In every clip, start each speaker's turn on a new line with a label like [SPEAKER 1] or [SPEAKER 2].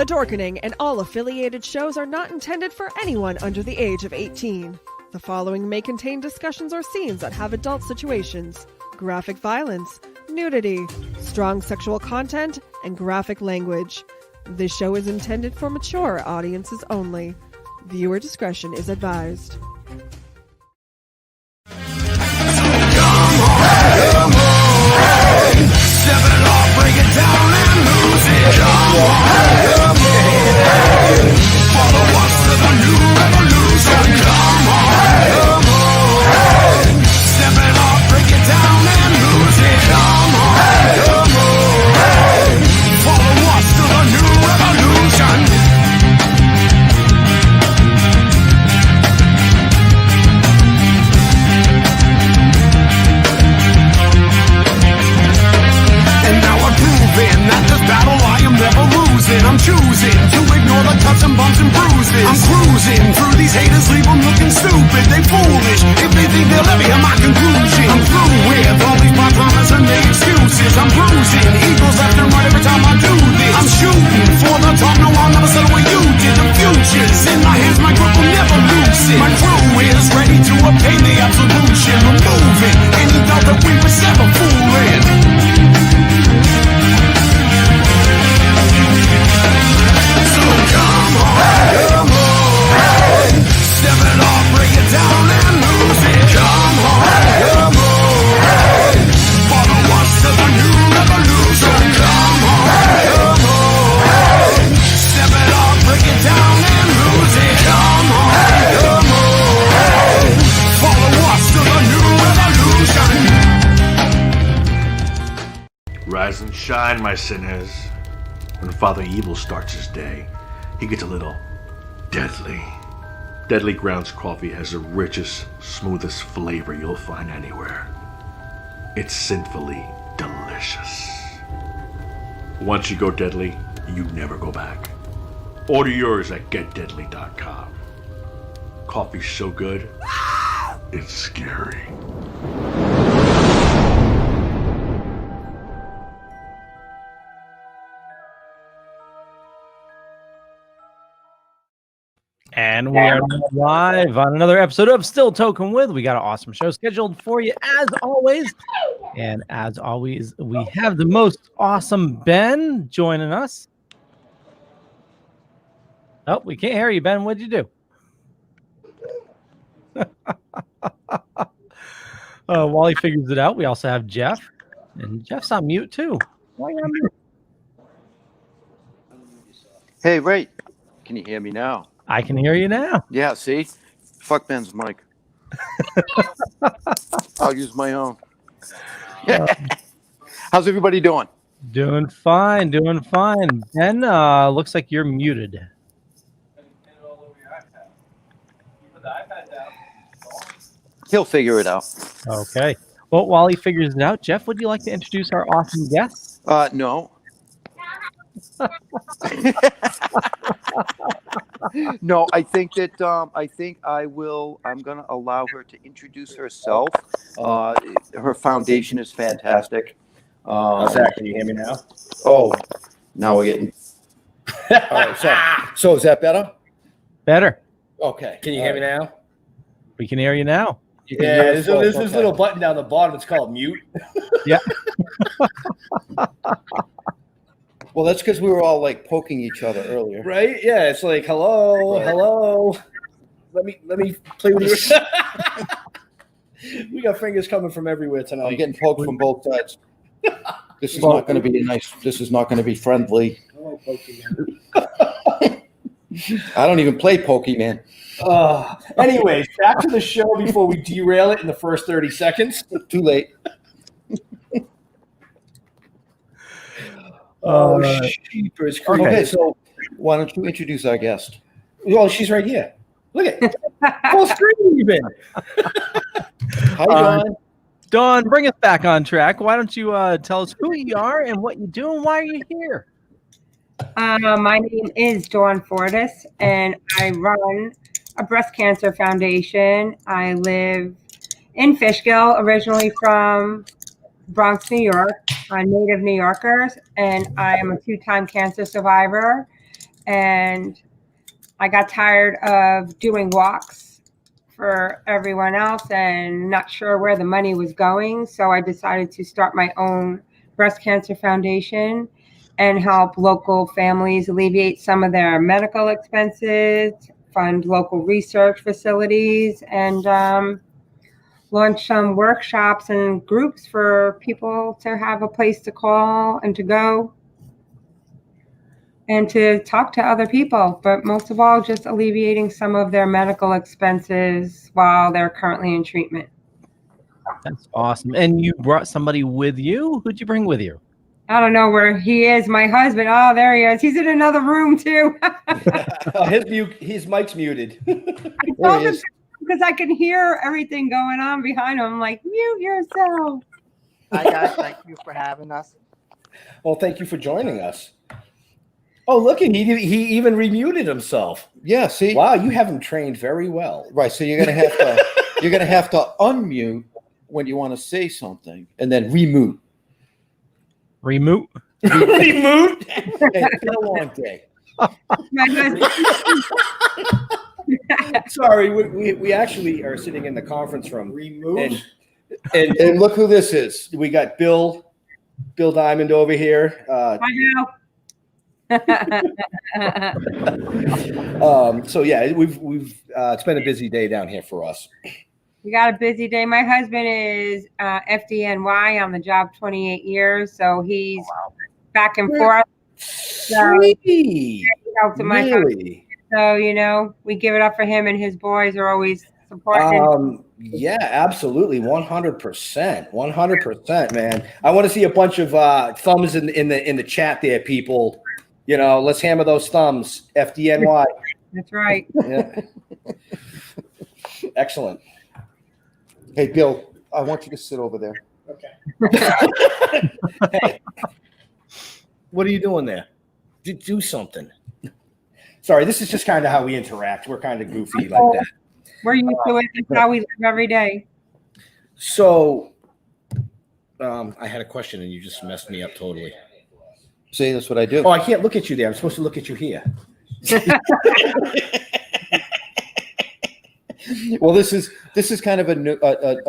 [SPEAKER 1] The Dorkening and all affiliated shows are not intended for anyone under the age of 18. The following may contain discussions or scenes that have adult situations, graphic violence, nudity, strong sexual content, and graphic language. This show is intended for mature audiences only. Viewer discretion is advised.
[SPEAKER 2] Step it off, break it down and lose it. Come on, follow us to the new revolution. Come on, step it off, break it down and lose it. Come on, follow us to the new revolution. At this battle I am never losing. I'm choosing to ignore the cuts and bumps and bruises. I'm cruising through these haters, leave them looking stupid. They foolish if they think they'll ever hear my conclusion. I'm through with all these my promise and the excuses. I'm bruising eagles left and right every time I do this. I'm shooting for the top, no I'll never settle where you did. The future's in my hands, my grip will never lose it. My crew is ready to obtain the absolution, removing any doubt that we was ever fooling. Come on, step it off, break it down and lose it. Come on, follow us to the new revolution. Come on, step it off, break it down and lose it. Come on, follow us to the new revolution.
[SPEAKER 3] Rise and shine, my sinners. When Father Evil starts his day, he gets a little deadly. Deadly Grounds coffee has the richest, smoothest flavor you'll find anywhere. It's sinfully delicious. Once you go deadly, you never go back. Order yours at getdeadly.com. Coffee's so good, it's scary.
[SPEAKER 4] And we are live on another episode of Still Toking With. We got an awesome show scheduled for you as always. And as always, we have the most awesome Ben joining us. Oh, we can't hear you, Ben. What'd you do? While he figures it out, we also have Jeff. And Jeff's on mute too. Why are you on mute?
[SPEAKER 5] Hey, Ray, can you hear me now?
[SPEAKER 4] I can hear you now.
[SPEAKER 5] Yeah, see? Fuck Ben's mic. I'll use my own. How's everybody doing?
[SPEAKER 4] Doing fine, doing fine. Ben, looks like you're muted.
[SPEAKER 5] He'll figure it out.
[SPEAKER 4] Okay. Well, while he figures it out, Jeff, would you like to introduce our awesome guests?
[SPEAKER 5] No. No, I think that I'm gonna allow her to introduce herself. Her foundation is fantastic.
[SPEAKER 6] Zach, can you hear me now?
[SPEAKER 5] Oh, now we're getting.
[SPEAKER 6] All right, so is that better?
[SPEAKER 4] Better.
[SPEAKER 6] Okay. Can you hear me now?
[SPEAKER 4] We can hear you now.
[SPEAKER 6] Yeah, there's this little button down the bottom. It's called mute.
[SPEAKER 4] Yeah.
[SPEAKER 5] Well, that's because we were all like poking each other earlier,
[SPEAKER 6] Right? Yeah, it's like hello,
[SPEAKER 5] Right.
[SPEAKER 6] hello. Let me play with you. We got fingers coming from everywhere tonight.
[SPEAKER 5] I'm getting poked from both sides. This is not going to be nice. This is not going to be friendly.
[SPEAKER 6] I like poking,
[SPEAKER 5] I don't even play Pokemon.
[SPEAKER 6] anyways, back to the show before we derail it in the first 30 seconds.
[SPEAKER 5] Too late.
[SPEAKER 6] Oh, sheepers creepers.
[SPEAKER 5] Okay, so why don't you introduce our guest?
[SPEAKER 6] Well, she's right here. Look at full screen even.
[SPEAKER 5] Hi, Dawn.
[SPEAKER 4] Dawn, bring us back on track. Why don't you tell us who you are and what you do and why are you here?
[SPEAKER 7] My name is Dawn Fortis, and I run a breast cancer foundation. I live in Fishkill, originally from Bronx, New York, native New Yorkers, and I am a 2-time cancer survivor. and I got tired of doing walks for everyone else and not sure where the money was going. So I decided to start my own breast cancer foundation and help local families alleviate some of their medical expenses, fund local research facilities, and launch some workshops and groups for people to have a place to call and to go and to talk to other people, but most of all, just alleviating some of their medical expenses while they're currently in treatment.
[SPEAKER 4] That's awesome. And you brought somebody with you? Who'd you bring with you?
[SPEAKER 7] I don't know where he is, my husband. Oh, there he is. He's in another room too.
[SPEAKER 6] His mic's muted.
[SPEAKER 7] I told him because I can hear everything going on behind him. I'm like, mute yourself.
[SPEAKER 8] Hi guys, thank you for having us.
[SPEAKER 6] Well, thank you for joining us. Oh, look, and he even remuted himself.
[SPEAKER 5] Yeah, see?
[SPEAKER 6] Wow, you have him trained very well.
[SPEAKER 5] Right, so you're gonna have to unmute when you want to say something and then remute.
[SPEAKER 4] Remote?
[SPEAKER 6] Remote? Hey, it's been a long day.
[SPEAKER 7] My husband.
[SPEAKER 6] Sorry, we actually are sitting in the conference room.
[SPEAKER 5] Remute.
[SPEAKER 6] And look who this is. We got Bill Diamond over here.
[SPEAKER 7] I know.
[SPEAKER 6] So yeah, we've it's been a busy day down here for us.
[SPEAKER 7] We got a busy day. My husband is FDNY on the job 28 years, so he's back and forth. So he helps in my family. So we give it up for him, and his boys are always supporting.
[SPEAKER 6] Yeah, absolutely, 100%, man. I want to see a bunch of thumbs in the chat there, people. Let's hammer those thumbs. FDNY.
[SPEAKER 7] That's right.
[SPEAKER 6] Yeah. Excellent.
[SPEAKER 5] Hey, Bill, I want you to sit over there.
[SPEAKER 6] Okay. Hey, what are you doing there? Do something. Sorry, this is just kind of how we interact. We're kind of goofy like that.
[SPEAKER 7] We're used to it. It's how we live every day.
[SPEAKER 6] So, I had a question and you just messed me up totally.
[SPEAKER 5] See, that's what I do.
[SPEAKER 6] Oh, I can't look at you there. I'm supposed to look at you here.
[SPEAKER 5] Well, this is kind of a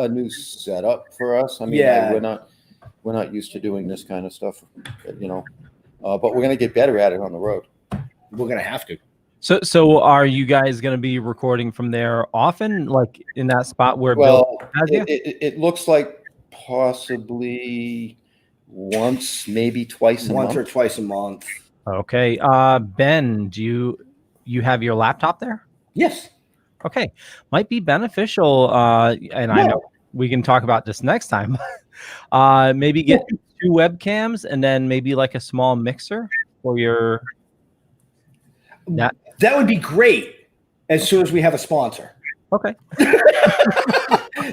[SPEAKER 5] new setup for us. I mean,
[SPEAKER 6] Yeah.
[SPEAKER 5] we're not used to doing this kind of stuff, but we're gonna get better at it on the road.
[SPEAKER 6] We're gonna have to.
[SPEAKER 4] So are you guys going to be recording from there often, like in that spot where Bill has you?
[SPEAKER 5] It looks like possibly once, maybe twice a month.
[SPEAKER 6] Or twice a month.
[SPEAKER 4] Okay. Ben, do you have your laptop there?
[SPEAKER 6] Yes.
[SPEAKER 4] Okay. Might be beneficial. And I know we can talk about this next time. Maybe get 2 webcams and then maybe like a small mixer for your.
[SPEAKER 6] That would be great as soon as we have a sponsor.
[SPEAKER 4] Okay.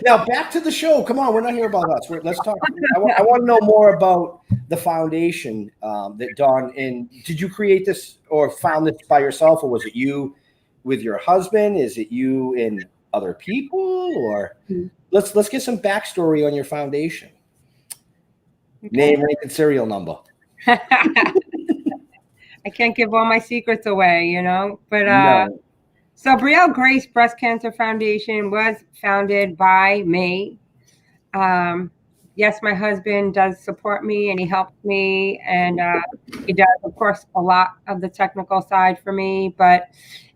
[SPEAKER 6] Now back to the show. Come on, we're not here about us. Let's talk. I want to know more about the foundation that Dawn. And did you create this or found this by yourself, or was it you with your husband? Is it you and other people? Or let's get some backstory on your foundation. Okay. Name, rank, and serial number.
[SPEAKER 7] I can't give all my secrets away, but
[SPEAKER 6] No.
[SPEAKER 7] So Brielle Grace Breast Cancer Foundation was founded by me. Yes, my husband does support me and he helps me, and he does, of course, a lot of the technical side for me, but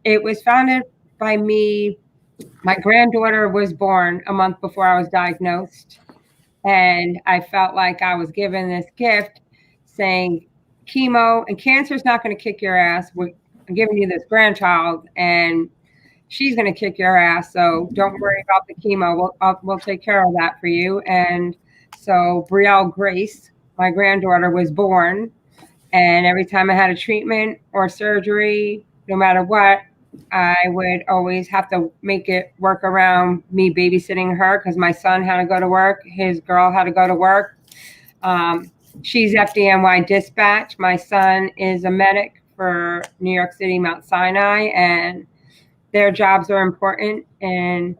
[SPEAKER 7] it was founded by me. My granddaughter was born a month before I was diagnosed, and I felt like I was given this gift saying, chemo and cancer is not going to kick your ass. I'm giving you this grandchild, and she's going to kick your ass. So don't worry about the chemo. We'll take care of that for you. And so Brielle Grace, my granddaughter, was born. And every time I had a treatment or surgery, no matter what, I would always have to make it work around me babysitting her because my son had to go to work. His girl had to go to work. She's FDNY dispatch. My son is a medic for New York City, Mount Sinai, and their jobs are important. And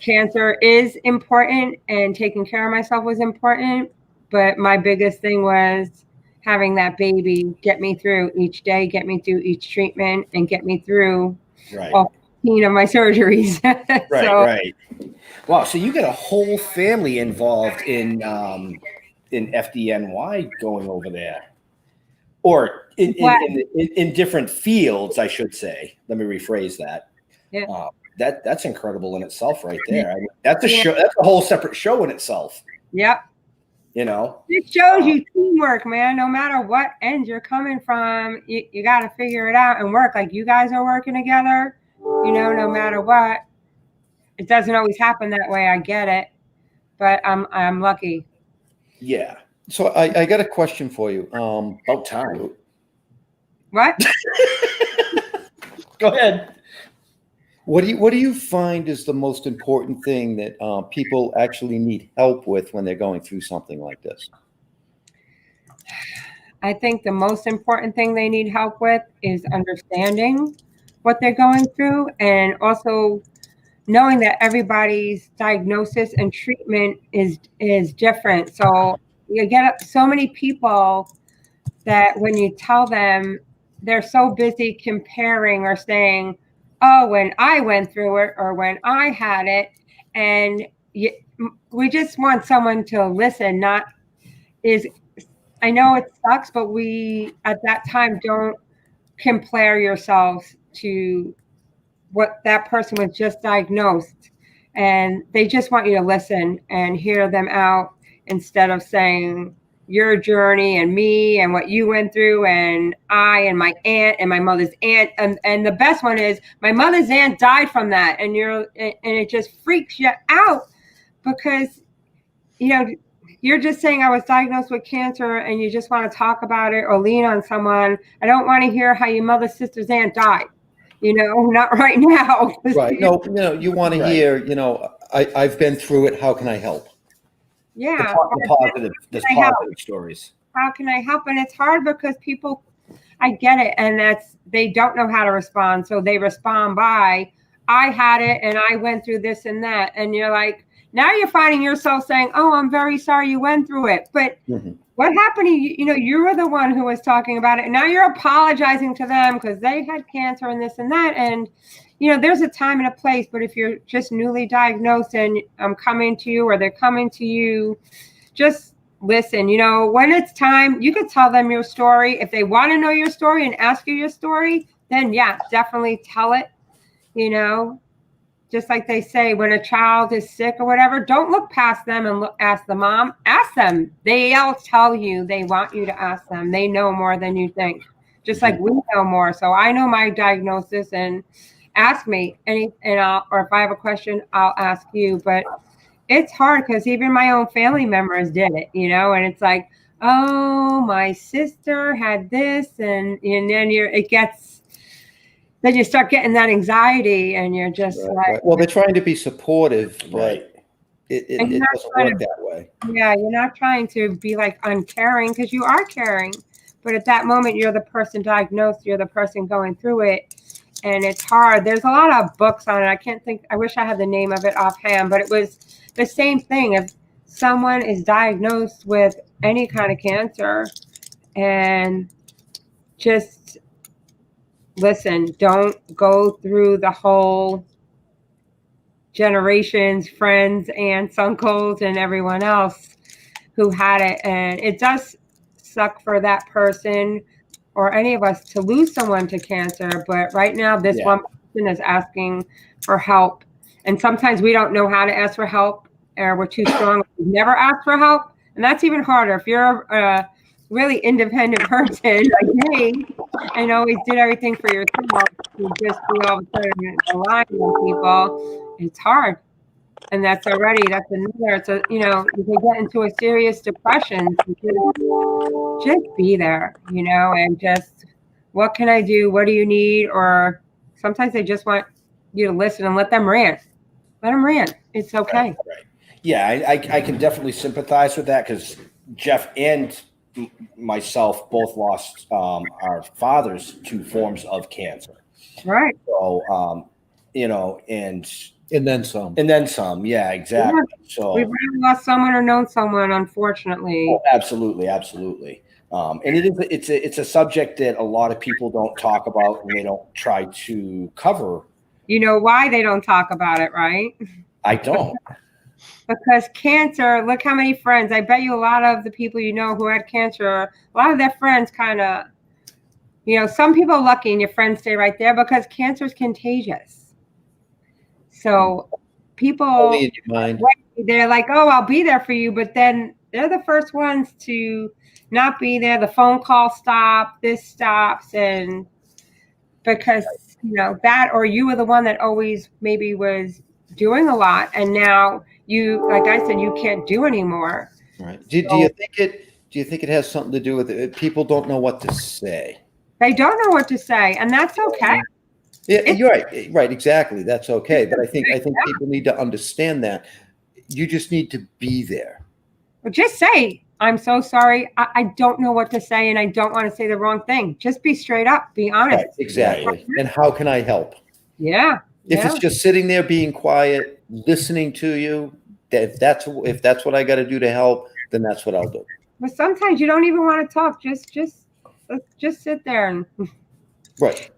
[SPEAKER 7] cancer is important, and taking care of myself was important. But my biggest thing was having that baby get me through each day, get me through each treatment, and get me through
[SPEAKER 6] Right.
[SPEAKER 7] all 15 of my surgeries.
[SPEAKER 6] Right. Wow. So you got a whole family involved in FDNY going over there, or in different fields, I should say. Let me rephrase that.
[SPEAKER 7] Yeah.
[SPEAKER 6] That's incredible in itself, right there. I mean, that's a show. That's a whole separate show in itself.
[SPEAKER 7] Yep.
[SPEAKER 6] You know,
[SPEAKER 7] it shows you teamwork, man. No matter what end you're coming from, you got to figure it out and work. Like you guys are working together. You know, no matter what. It doesn't always happen that way. I get it, but I'm lucky.
[SPEAKER 6] Yeah.
[SPEAKER 9] So I got a question for you.
[SPEAKER 6] About time.
[SPEAKER 7] What?
[SPEAKER 6] Go ahead.
[SPEAKER 9] What do you find is the most important thing that people actually need help with when they're going through something like this?
[SPEAKER 7] I think the most important thing they need help with is understanding what they're going through, and also knowing that everybody's diagnosis and treatment is different. So you get so many people that when you tell them, they're so busy comparing or saying, oh, when I went through it or when I had it. And we just want someone to listen, I know it sucks, but we at that time don't compare yourselves to what that person was just diagnosed, and they just want you to listen and hear them out instead of saying your journey and me and what you went through and I and my aunt and my mother's aunt, and the best one is my mother's aunt died from that, and it just freaks you out because you're just saying I was diagnosed with cancer and you just want to talk about it or lean on someone. I don't want to hear how your mother's sister's aunt died. Not right now.
[SPEAKER 9] Right. No, you want to hear, I've been through it. How can I help?
[SPEAKER 7] Yeah.
[SPEAKER 6] The positive stories.
[SPEAKER 7] How can I help? And it's hard because people, I get it. And they don't know how to respond. So they respond by, I had it and I went through this and that. And you're like, now you're finding yourself saying, oh, I'm very sorry you went through it. But what happened to you? You were the one who was talking about it. And now you're apologizing to them because they had cancer and this and that. And, there's a time and a place. But if you're just newly diagnosed and I'm coming to you or they're coming to you, just listen. When it's time, you could tell them your story. If they want to know your story and ask you your story, then, yeah, definitely tell it, Just like they say, when a child is sick or whatever, don't look past them and ask the mom. Ask them. They'll tell you. They want you to ask them. They know more than you think. Just like we know more. So I know my diagnosis, and ask me. Or if I have a question, I'll ask you. But it's hard because even my own family members did it, and it's like, oh, my sister had this, and then then you start getting that anxiety and you're just
[SPEAKER 9] right. Well, they're trying to be supportive, but it doesn't work that way.
[SPEAKER 7] Yeah, you're not trying to be like uncaring because you are caring. But at that moment, you're the person diagnosed, you're the person going through it. And it's hard. There's a lot of books on it. I wish I had the name of it offhand, but it was the same thing. If someone is diagnosed with any kind of cancer and just listen, don't go through the whole generations, friends, aunts, uncles, and everyone else who had it. And it does suck for that person or any of us to lose someone to cancer. But right now, this one person is asking for help. And sometimes we don't know how to ask for help, or we're too strong. We never ask for help. And that's even harder. If you're a really independent person like me and always did everything for yourself, you just be all of a sudden relying on people, it's hard. And that's another, you can get into a serious depression. Just be there, and just, what can I do? What do you need? Or sometimes they just want you to listen and let them rant. Let them rant. It's okay.
[SPEAKER 6] Right. Yeah, I can definitely sympathize with that because Jeff and myself both lost our fathers to forms of cancer.
[SPEAKER 7] Right.
[SPEAKER 6] So,
[SPEAKER 9] and then some.
[SPEAKER 6] And then some. Yeah, exactly.
[SPEAKER 7] Yeah. So we've lost someone or known someone, unfortunately.
[SPEAKER 6] Oh, absolutely. And it's a subject that a lot of people don't talk about and they don't try to cover.
[SPEAKER 7] You know why they don't talk about it, right?
[SPEAKER 6] I don't.
[SPEAKER 7] Because cancer, look how many friends. I bet you a lot of the people you know who had cancer, a lot of their friends kind of, some people are lucky and your friends stay right there because cancer is contagious. So people,
[SPEAKER 9] Only in your mind.
[SPEAKER 7] they're like, oh, I'll be there for you. But then they're the first ones to not be there. The phone call stop, this stops. And because, that, or you were the one that always maybe was doing a lot. And now you, like I said, you can't do anymore.
[SPEAKER 9] Right. Do you think it has something to do with it? People don't know what to say.
[SPEAKER 7] They don't know what to say. And that's okay.
[SPEAKER 9] Yeah, you're right. Right. Exactly. That's okay. But I think people need to understand that you just need to be there.
[SPEAKER 7] Well, just say, I'm so sorry. I don't know what to say and I don't want to say the wrong thing. Just be straight up, be honest.
[SPEAKER 9] Right, exactly. And how can I help?
[SPEAKER 7] Yeah.
[SPEAKER 9] If it's just sitting there being quiet, listening to you, if that's what I got to do to help, then that's what I'll do.
[SPEAKER 7] But sometimes you don't even want to talk. Just sit there and
[SPEAKER 9] right.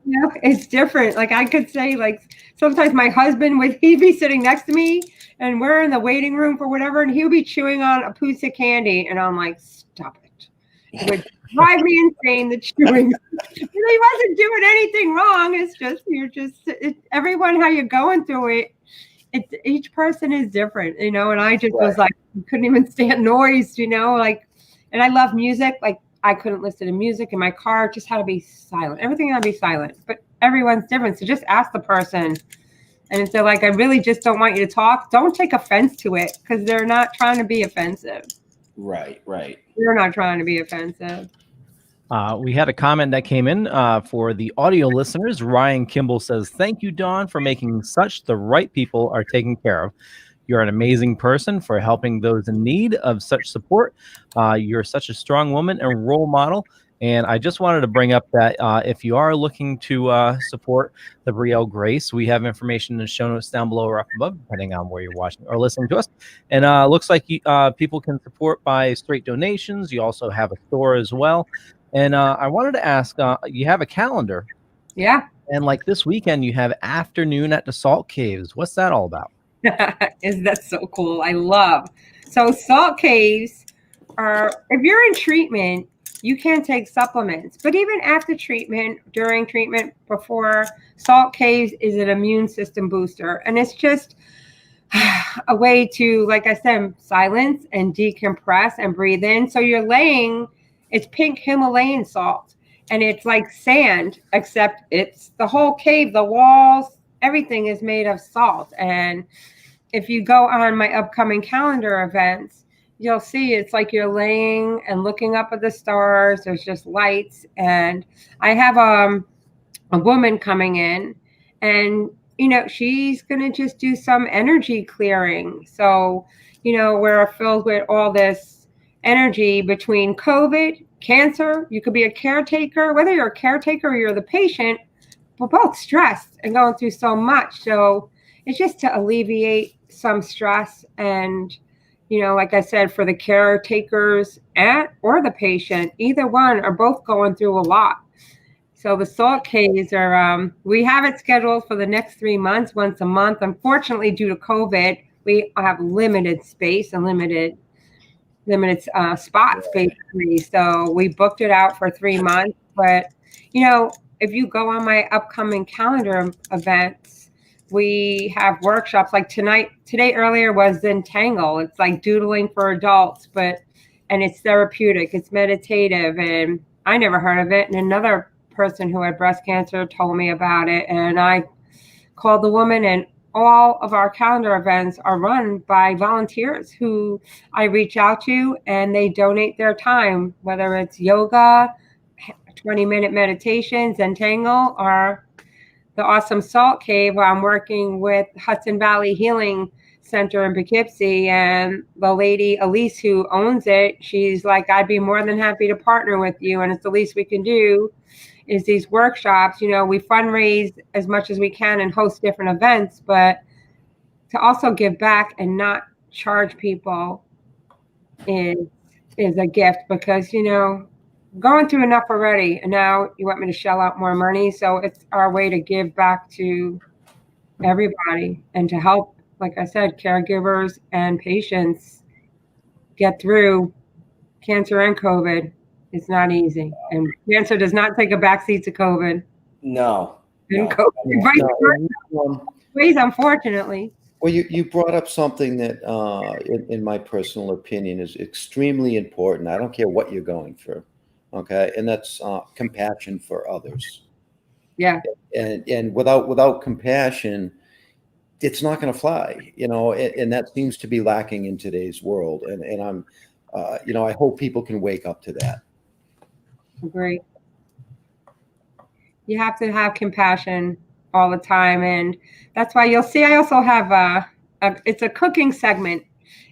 [SPEAKER 7] It's different. Like I could say, like sometimes my husband he'd be sitting next to me and we're in the waiting room for whatever, and he'll be chewing on a piece of candy, and I'm like, stop it. It would drive me insane, the chewing. He wasn't doing anything wrong. It's just everyone how you're going through it. Each person is different, and I just was like, couldn't even stand noise, and I love music. Like I couldn't listen to music in my car. It just had to be silent. Everything had to be silent, but everyone's different. So just ask the person. And if they're like, I really just don't want you to talk, don't take offense to it because they're not trying to be offensive.
[SPEAKER 6] Right.
[SPEAKER 7] They're not trying to be offensive.
[SPEAKER 4] We had a comment that came in for the audio listeners. Ryan Kimball says, thank you, Dawn, for making such the right people are taken care of. You're an amazing person for helping those in need of such support. You're such a strong woman and role model. And I just wanted to bring up that if you are looking to support the Brielle Grace, we have information in the show notes down below or up above, depending on where you're watching or listening to us. And looks like people can support by straight donations. You also have a store as well. And I wanted to ask, you have a calendar.
[SPEAKER 7] Yeah.
[SPEAKER 4] And like this weekend, you have afternoon at the Salt Caves. What's that all about?
[SPEAKER 7] Is that so cool? I love. So Salt Caves are, if you're in treatment, you can take supplements, but even after treatment, during treatment, before, Salt Caves is an immune system booster. And it's just a way to, like I said, silence and decompress and breathe in. So you're laying, it's pink Himalayan salt, and it's like sand, except it's the whole cave, the walls, everything is made of salt. And if you go on my upcoming calendar events, you'll see it's like you're laying and looking up at the stars. There's just lights. And I have a woman coming in, and, she's going to just do some energy clearing. So, we're filled with all this energy between COVID, cancer. You could be a caretaker, whether you're a caretaker or you're the patient. We're both stressed and going through so much. So it's just to alleviate some stress. And, like I said, for the caretakers or the patient, either one are both going through a lot. So the Salt Caves are, we have it scheduled for the next 3 months, once a month. Unfortunately, due to COVID, we have limited space and limited spots, basically. So we booked it out for 3 months. But, if you go on my upcoming calendar events, we have workshops like today earlier was Zentangle. It's like doodling for adults, and it's therapeutic, it's meditative, and I never heard of it. And another person who had breast cancer told me about it, and I called the woman, and all of our calendar events are run by volunteers who I reach out to, and they donate their time, whether it's yoga, 20-minute meditations, Zentangle, or the awesome Salt Cave, where I'm working with Hudson Valley Healing Center in Poughkeepsie. And the lady, Elise, who owns it, she's like, I'd be more than happy to partner with you. And it's the least we can do is these workshops. We fundraise as much as we can and host different events, but to also give back and not charge people is a gift, because, going through enough already, and now you want me to shell out more money. So it's our way to give back to everybody and to help, like I said, caregivers and patients get through cancer and COVID. It's not easy, and cancer does not take a backseat to COVID.
[SPEAKER 6] No.
[SPEAKER 7] And
[SPEAKER 6] No.
[SPEAKER 7] COVID, vice ways, unfortunately.
[SPEAKER 9] Well, you brought up something that, in my personal opinion, is extremely important. I don't care what you're going through, okay, and that's compassion for others.
[SPEAKER 7] Yeah.
[SPEAKER 9] And without compassion, it's not going to fly, you know, and that seems to be lacking in today's world. And I'm, you know, I hope people can wake up to that.
[SPEAKER 7] Agree. You have to have compassion all the time, and that's why you'll see I also have it's a cooking segment,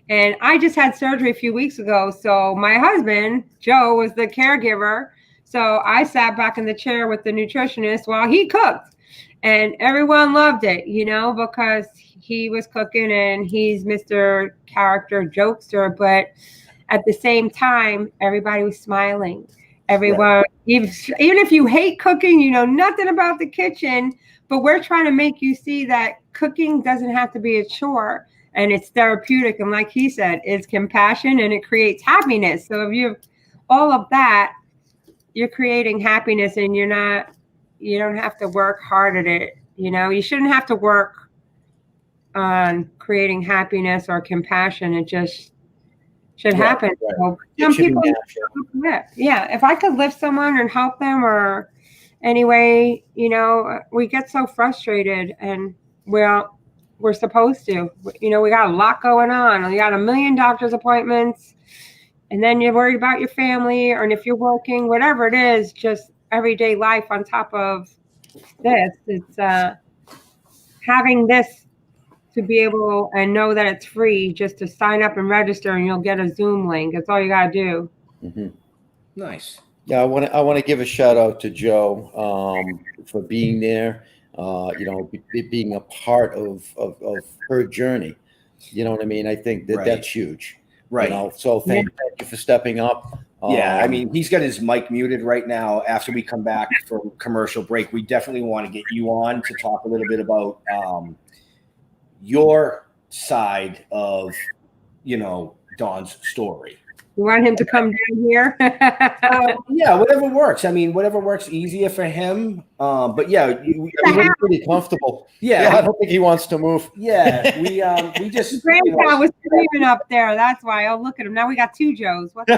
[SPEAKER 7] and I just had surgery a few weeks ago, so my husband Joe was the caregiver, so I sat back in the chair with the nutritionist while he cooked, and everyone loved it, you know, because he was cooking and he's Mr. Character Jokester, but at the same time everybody was smiling. Everyone, even if you hate cooking, you know nothing about the kitchen, but we're trying to make you see that cooking doesn't have to be a chore, and it's therapeutic. And like he said, it's compassion and it creates happiness. So if you have all of that, you're creating happiness, and you don't have to work hard at it. You know, you shouldn't have to work on creating happiness or compassion. It just should happen.
[SPEAKER 9] Right.
[SPEAKER 7] So some people, yeah. If I could lift someone and help them, or anyway, you know, we get so frustrated, and we're supposed to. You know, we got a lot going on. We got 1 million doctor's appointments, and then you're worried about your family, or if you're working, whatever it is, just everyday life on top of this. It's having this to be able and know that it's free, just to sign up and register, and you'll get a Zoom link. That's all you got to do.
[SPEAKER 9] Mm-hmm.
[SPEAKER 6] Nice.
[SPEAKER 9] Yeah, I want to give a shout out to Joe for being there. You know, being a part of her journey. You know what I mean? I think that's huge.
[SPEAKER 6] Right.
[SPEAKER 9] You know, so thank you for stepping up.
[SPEAKER 6] Yeah, I mean, he's got his mic muted right now. After we come back from commercial break, we definitely want to get you on to talk a little bit about your side of, you know, Dawn's story.
[SPEAKER 7] You want him to come down here?
[SPEAKER 6] Yeah, whatever works. I mean, whatever works easier for him. But yeah,
[SPEAKER 9] we're pretty comfortable.
[SPEAKER 6] Yeah,
[SPEAKER 9] I don't think he wants to move.
[SPEAKER 6] Yeah, we just.
[SPEAKER 7] Grandpa was screaming up there. That's why. Oh, look at him. Now we got 2 Joes. What
[SPEAKER 9] He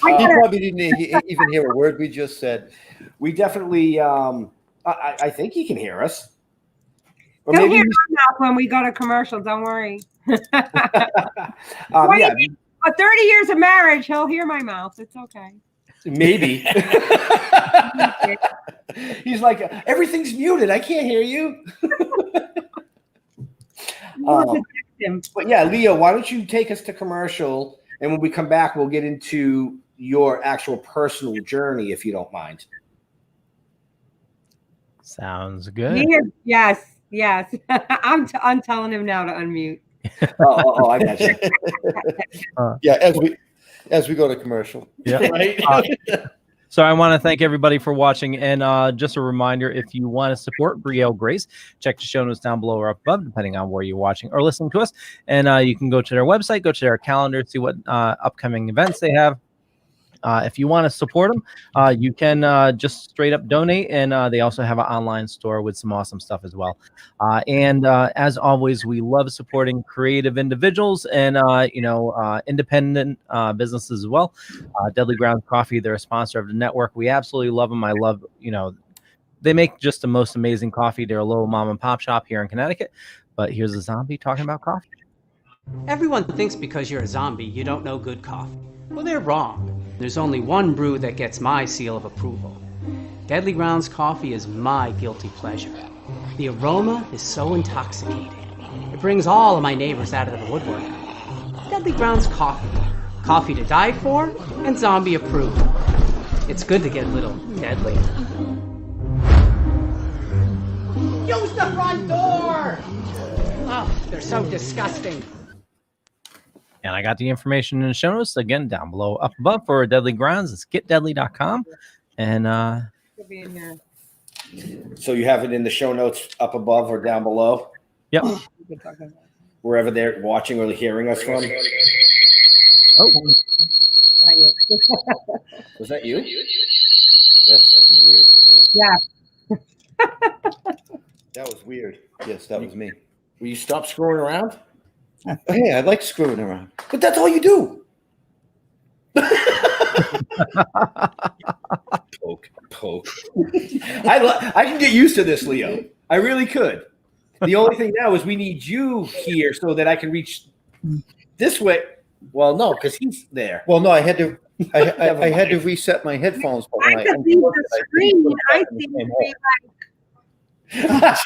[SPEAKER 9] probably didn't even hear a word we just said.
[SPEAKER 6] We definitely. I think he can hear us. Or
[SPEAKER 7] He'll
[SPEAKER 6] maybe
[SPEAKER 7] hear my mouth when we go to commercial. Don't worry.
[SPEAKER 6] yeah,
[SPEAKER 7] for 30 years of marriage, he'll hear my mouth. It's okay.
[SPEAKER 6] Maybe. He's like, everything's muted. I can't hear you. But yeah, Leo, why don't you take us to commercial, and when we come back, we'll get into your actual personal journey, if you don't mind.
[SPEAKER 4] Sounds good.
[SPEAKER 7] Yes. I'm telling him now to unmute.
[SPEAKER 6] Oh, I got you.
[SPEAKER 9] Yeah, as we go to commercial.
[SPEAKER 4] Yeah.
[SPEAKER 6] Right.
[SPEAKER 4] So I want to thank everybody for watching, and just a reminder, if you want to support Brielle Grace, check the show notes down below or up above, depending on where you're watching or listening to us. And you can go to their website, go to their calendar, see what upcoming events they have. If you want to support them, you can just straight up donate, and they also have an online store with some awesome stuff as well. And as always, we love supporting creative individuals and independent businesses as well. Deadly Grounds Coffee, they're a sponsor of the network. We absolutely love them. I love, they make just the most amazing coffee. They're a little mom and pop shop here in Connecticut. But here's a zombie talking about coffee.
[SPEAKER 10] Everyone thinks because you're a zombie, you don't know good coffee. Well, they're wrong. There's only one brew that gets my seal of approval. Deadly Grounds Coffee is my guilty pleasure. The aroma is so intoxicating. It brings all of my neighbors out of the woodwork. Deadly Grounds Coffee. Coffee to die for and zombie approved. It's good to get a little deadly.
[SPEAKER 8] Use the front door!
[SPEAKER 10] Oh, they're so disgusting.
[SPEAKER 4] And I got the information in the show notes again down below, up above for Deadly Grounds. It's getdeadly.com. And
[SPEAKER 7] Could be in here.
[SPEAKER 6] So you have it in the show notes up above or down below,
[SPEAKER 4] yep.
[SPEAKER 6] wherever they're watching or hearing us from.
[SPEAKER 4] Oh,
[SPEAKER 6] Was that you?
[SPEAKER 9] That's fucking weird.
[SPEAKER 7] Yeah.
[SPEAKER 9] That was weird. Yes, that was me.
[SPEAKER 6] Will you stop screwing around?
[SPEAKER 9] Hey, I like screwing around.
[SPEAKER 6] But that's all you do. Poke. I can get used to this, Leo. I really could. The only thing now is we need you here so that I can reach this way. Well, no, because he's there.
[SPEAKER 9] Well, no, I had to reset my headphones. But
[SPEAKER 7] I can see the screen. I see the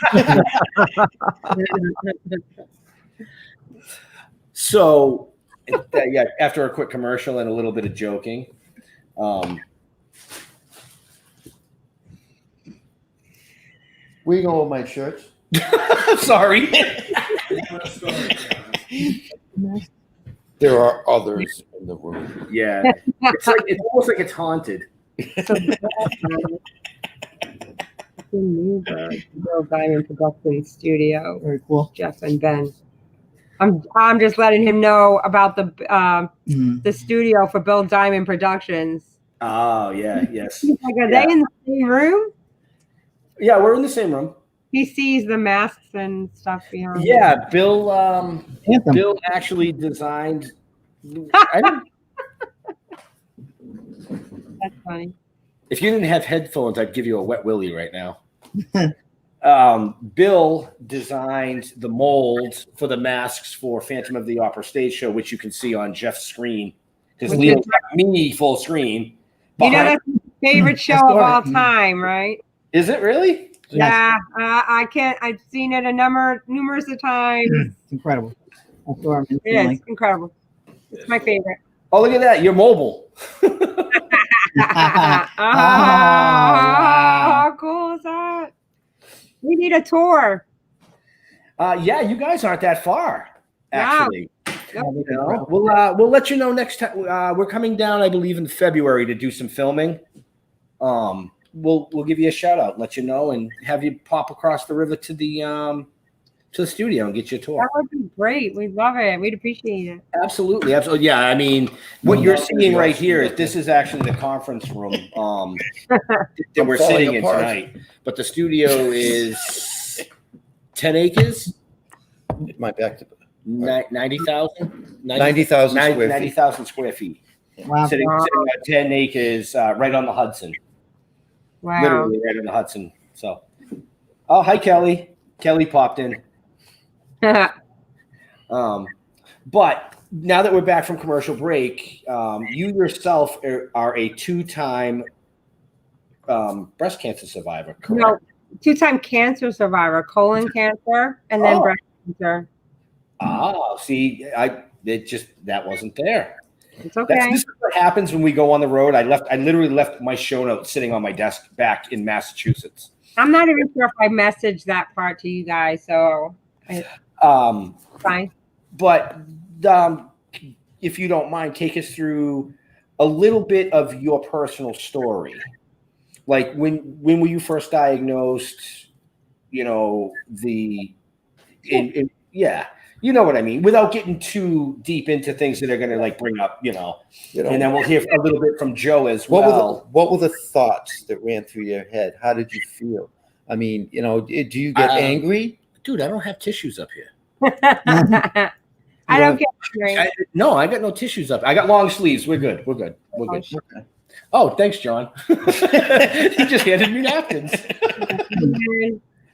[SPEAKER 6] So, yeah, after a quick commercial and a little bit of joking,
[SPEAKER 9] where you going with my shirts?
[SPEAKER 6] sorry.
[SPEAKER 9] There are others in the room.
[SPEAKER 6] Yeah, it's almost like it's haunted.
[SPEAKER 7] Bill Diamond Production Studio.
[SPEAKER 11] Very cool.
[SPEAKER 7] Jeff and Ben. I'm just letting him know about the studio for Bill Diamond Productions.
[SPEAKER 6] Oh yeah, yes.
[SPEAKER 7] Like, are they in the same room?
[SPEAKER 6] Yeah, we're in the same room.
[SPEAKER 7] He sees the masks and stuff behind.
[SPEAKER 6] Yeah, Bill. Bill actually designed.
[SPEAKER 7] That's funny.
[SPEAKER 6] If you didn't have headphones, I'd give you a wet willy right now. Bill designed the mold for the masks for Phantom of the Opera stage show, which you can see on Jeff's screen. Because Leo's got me full screen.
[SPEAKER 7] You know that's my favorite show of all time, right?
[SPEAKER 6] Is it really?
[SPEAKER 7] Yeah, I can't. I've seen it numerous of times.
[SPEAKER 11] It's incredible.
[SPEAKER 7] Yeah, it's incredible. It's my favorite.
[SPEAKER 6] Oh, look at that! You're mobile.
[SPEAKER 7] How cool is that? We need a tour.
[SPEAKER 6] Yeah, you guys aren't that far, actually.
[SPEAKER 7] Wow.
[SPEAKER 6] We'll let you know next time. We're coming down, I believe, in February to do some filming. We'll give you a shout out, let you know, and have you pop across the river to the studio and get you a tour.
[SPEAKER 7] That would be great. We'd love it. We'd appreciate it.
[SPEAKER 6] Absolutely. Yeah, I mean, what you're seeing right here is this is actually the conference room that we're sitting in tonight. But the studio is 10 acres.
[SPEAKER 9] My back to
[SPEAKER 6] 90,000?
[SPEAKER 9] 90,000
[SPEAKER 6] square feet.
[SPEAKER 11] Wow.
[SPEAKER 6] Sitting on 10 acres right on the Hudson.
[SPEAKER 7] Wow.
[SPEAKER 6] Literally right on the Hudson. So, oh, hi, Kelly. Kelly popped in. But now that we're back from commercial break, you yourself are a 2-time breast cancer survivor, correct?
[SPEAKER 7] No, 2-time cancer survivor, colon cancer, and then breast cancer.
[SPEAKER 6] Oh, see, that wasn't there.
[SPEAKER 7] It's okay.
[SPEAKER 6] This is what happens when we go on the road. I literally left my show notes sitting on my desk back in Massachusetts.
[SPEAKER 7] I'm not even sure if I messaged that part to you guys, so fine.
[SPEAKER 6] But if you don't mind, take us through a little bit of your personal story. Like when were you first diagnosed? You know, you know what I mean, without getting too deep into things that are going to like bring up, and then we'll hear a little bit from Joe as well.
[SPEAKER 9] What were the thoughts that ran through your head? How did you feel? I mean, do you get angry?
[SPEAKER 6] Dude, I don't have tissues up here.
[SPEAKER 7] I don't get angry.
[SPEAKER 6] No, I got no tissues up. I got long sleeves. We're good. Okay. Oh, thanks, John. He just handed me napkins.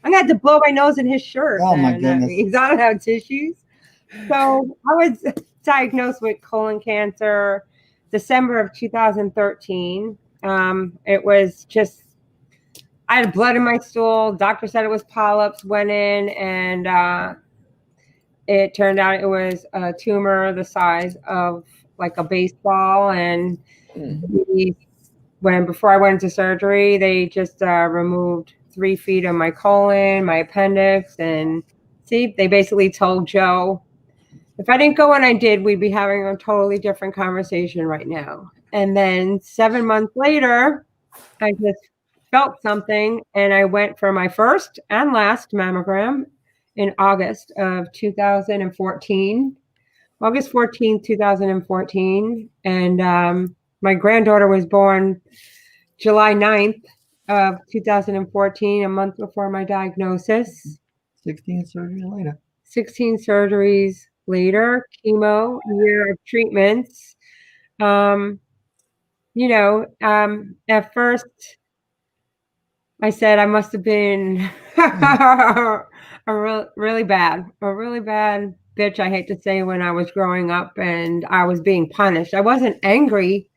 [SPEAKER 7] I'm gonna have to blow my nose in his shirt.
[SPEAKER 11] Oh my goodness!
[SPEAKER 7] Because I don't have tissues. So I was diagnosed with colon cancer December of 2013. It was just I had blood in my stool. Doctor said it was polyps. Went in and it turned out it was a tumor the size of like a baseball. And before I went into surgery, they just removed 3 feet of my colon, my appendix, and they basically told Joe, if I didn't go when I did, we'd be having a totally different conversation right now. And then 7 months later, I just felt something, and I went for my first and last mammogram in August of 2014, August 14th, 2014. And my granddaughter was born July 9th of 2014, a month before my diagnosis.
[SPEAKER 6] 16 surgeries later.
[SPEAKER 7] 16 surgeries later, chemo, a year of treatments. At first I said I must have been a really bad bitch, I hate to say, when I was growing up and I was being punished. I wasn't angry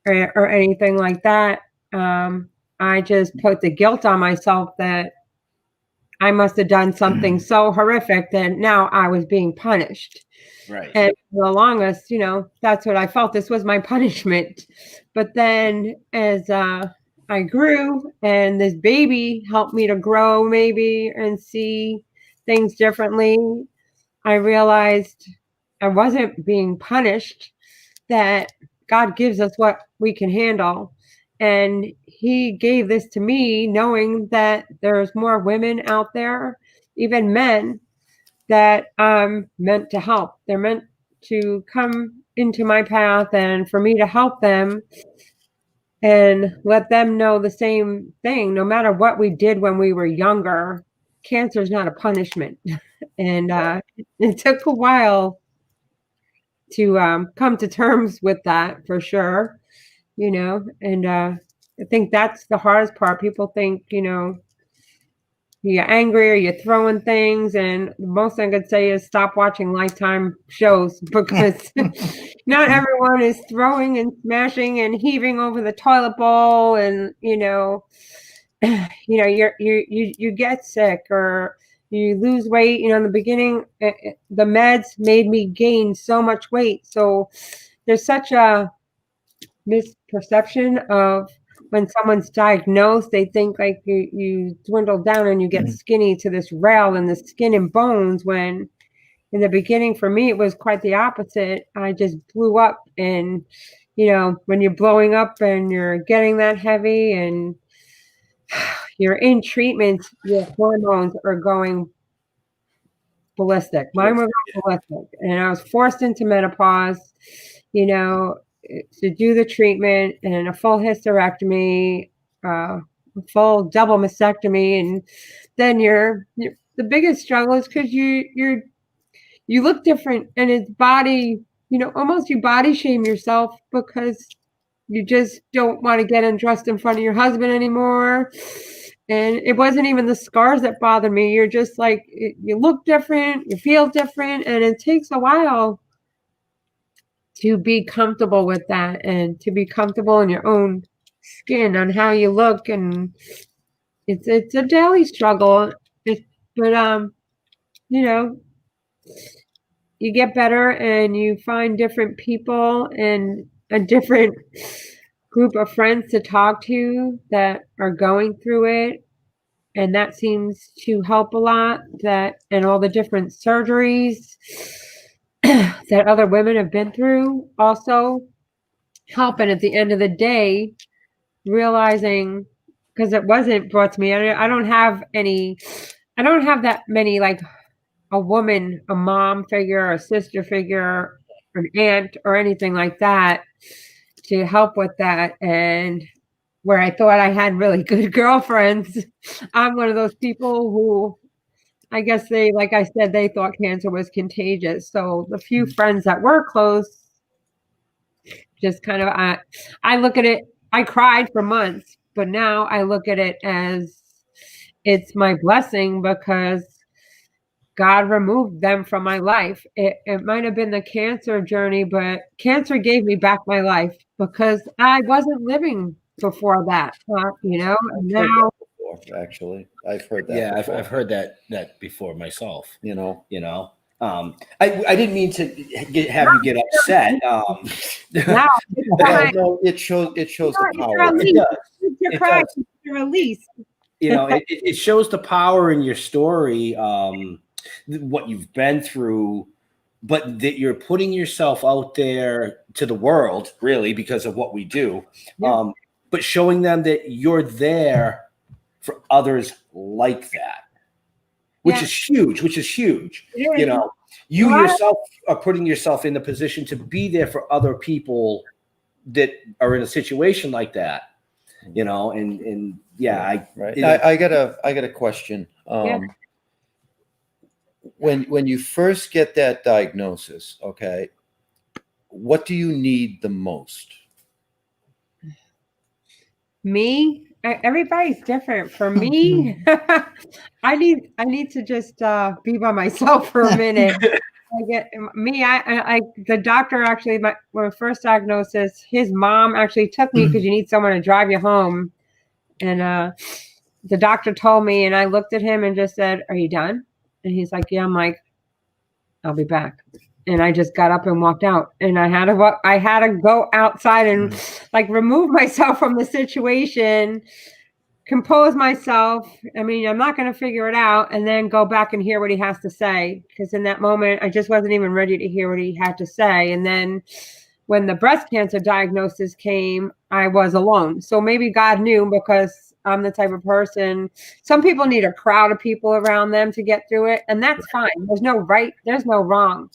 [SPEAKER 7] or anything like that. I just put the guilt on myself that I must have done something so horrific that now I was being punished.
[SPEAKER 6] Right.
[SPEAKER 7] And for the longest, that's what I felt. This was my punishment. But then as I grew and this baby helped me to grow maybe and see things differently, I realized I wasn't being punished, that God gives us what we can handle. And he gave this to me knowing that there's more women out there, even men, that I'm meant to help. They're meant to come into my path and for me to help them and let them know the same thing. No matter what we did when we were younger, cancer is not a punishment. And it took a while to come to terms with that, for sure. And I think that's the hardest part. People think, you're angry or you're throwing things, and the most I could say is stop watching Lifetime shows, because not everyone is throwing and smashing and heaving over the toilet bowl, and you get sick or you lose weight. In the beginning, the meds made me gain so much weight. So there's such a misperception of when someone's diagnosed, they think like you dwindle down and you get skinny to this rail and the skin and bones, when in the beginning for me it was quite the opposite. I just blew up. And when you're blowing up and you're getting that heavy and you're in treatment, your hormones are going ballistic. Mine were going ballistic, and I was forced into menopause, to do the treatment, and a full hysterectomy, a full double mastectomy. And then the biggest struggle is because you look different, and it's body, almost you body shame yourself because you just don't want to get undressed in front of your husband anymore. And it wasn't even the scars that bothered me. You're just like, you look different, you feel different, and it takes a while to be comfortable with that and to be comfortable in your own skin on how you look. And it's a daily struggle. But you get better and you find different people and a different group of friends to talk to that are going through it. And that seems to help a lot, and all the different surgeries that other women have been through also help. And at the end of the day, realizing, because it wasn't brought to me, I don't have that many, like a woman, a mom figure, a sister figure, an aunt, or anything like that to help with that. And where I thought I had really good girlfriends, I'm one of those people who, I guess like I said, they thought cancer was contagious. So the few friends that were close, just kind of, I look at it, I cried for months, but now I look at it as it's my blessing, because God removed them from my life. It might have been the cancer journey, but cancer gave me back my life, because I wasn't living before that, and now.
[SPEAKER 9] Actually, I've heard that.
[SPEAKER 6] Yeah, I've heard that before myself. I didn't mean to have you get upset.
[SPEAKER 9] No, it shows the power.
[SPEAKER 7] You're released.
[SPEAKER 6] It shows the power in your story, what you've been through, but that you're putting yourself out there to the world, really, because of what we do.
[SPEAKER 7] Yeah.
[SPEAKER 6] But showing them that you're there for others like that, which is huge,
[SPEAKER 7] Yeah.
[SPEAKER 6] You know, you yourself are putting yourself in the position to be there for other people that are in a situation like that, you know, and yeah,
[SPEAKER 9] I got a question. When you first get that diagnosis, okay, what do you need the most?
[SPEAKER 7] Me, everybody's different. For me, I need to just be by myself for a minute. The doctor actually, my first diagnosis, his mom actually took me because you need someone to drive you home, and the doctor told me, and I looked at him and just said, "Are you done?" And he's like, "Yeah." I'm like, "I'll be back." And I just got up and walked out, and I had to go outside and like remove myself from the situation, compose myself. I mean, I'm not going to figure it out and then go back and hear what he has to say, because in that moment I just wasn't even ready to hear what he had to say. And then when the breast cancer diagnosis came, I was alone. So maybe God knew, because I'm the type of person, some people need a crowd of people around them to get through it, and that's fine. There's no right, there's no wrong.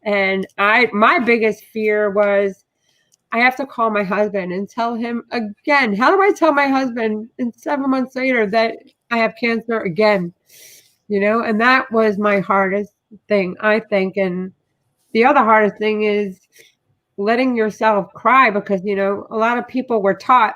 [SPEAKER 7] And my biggest fear was, I have to call my husband and tell him again. How do I tell my husband in 7 months later that I have cancer again? You know, and that was my hardest thing, I think. And the other hardest thing is letting yourself cry, because, you know, a lot of people were taught,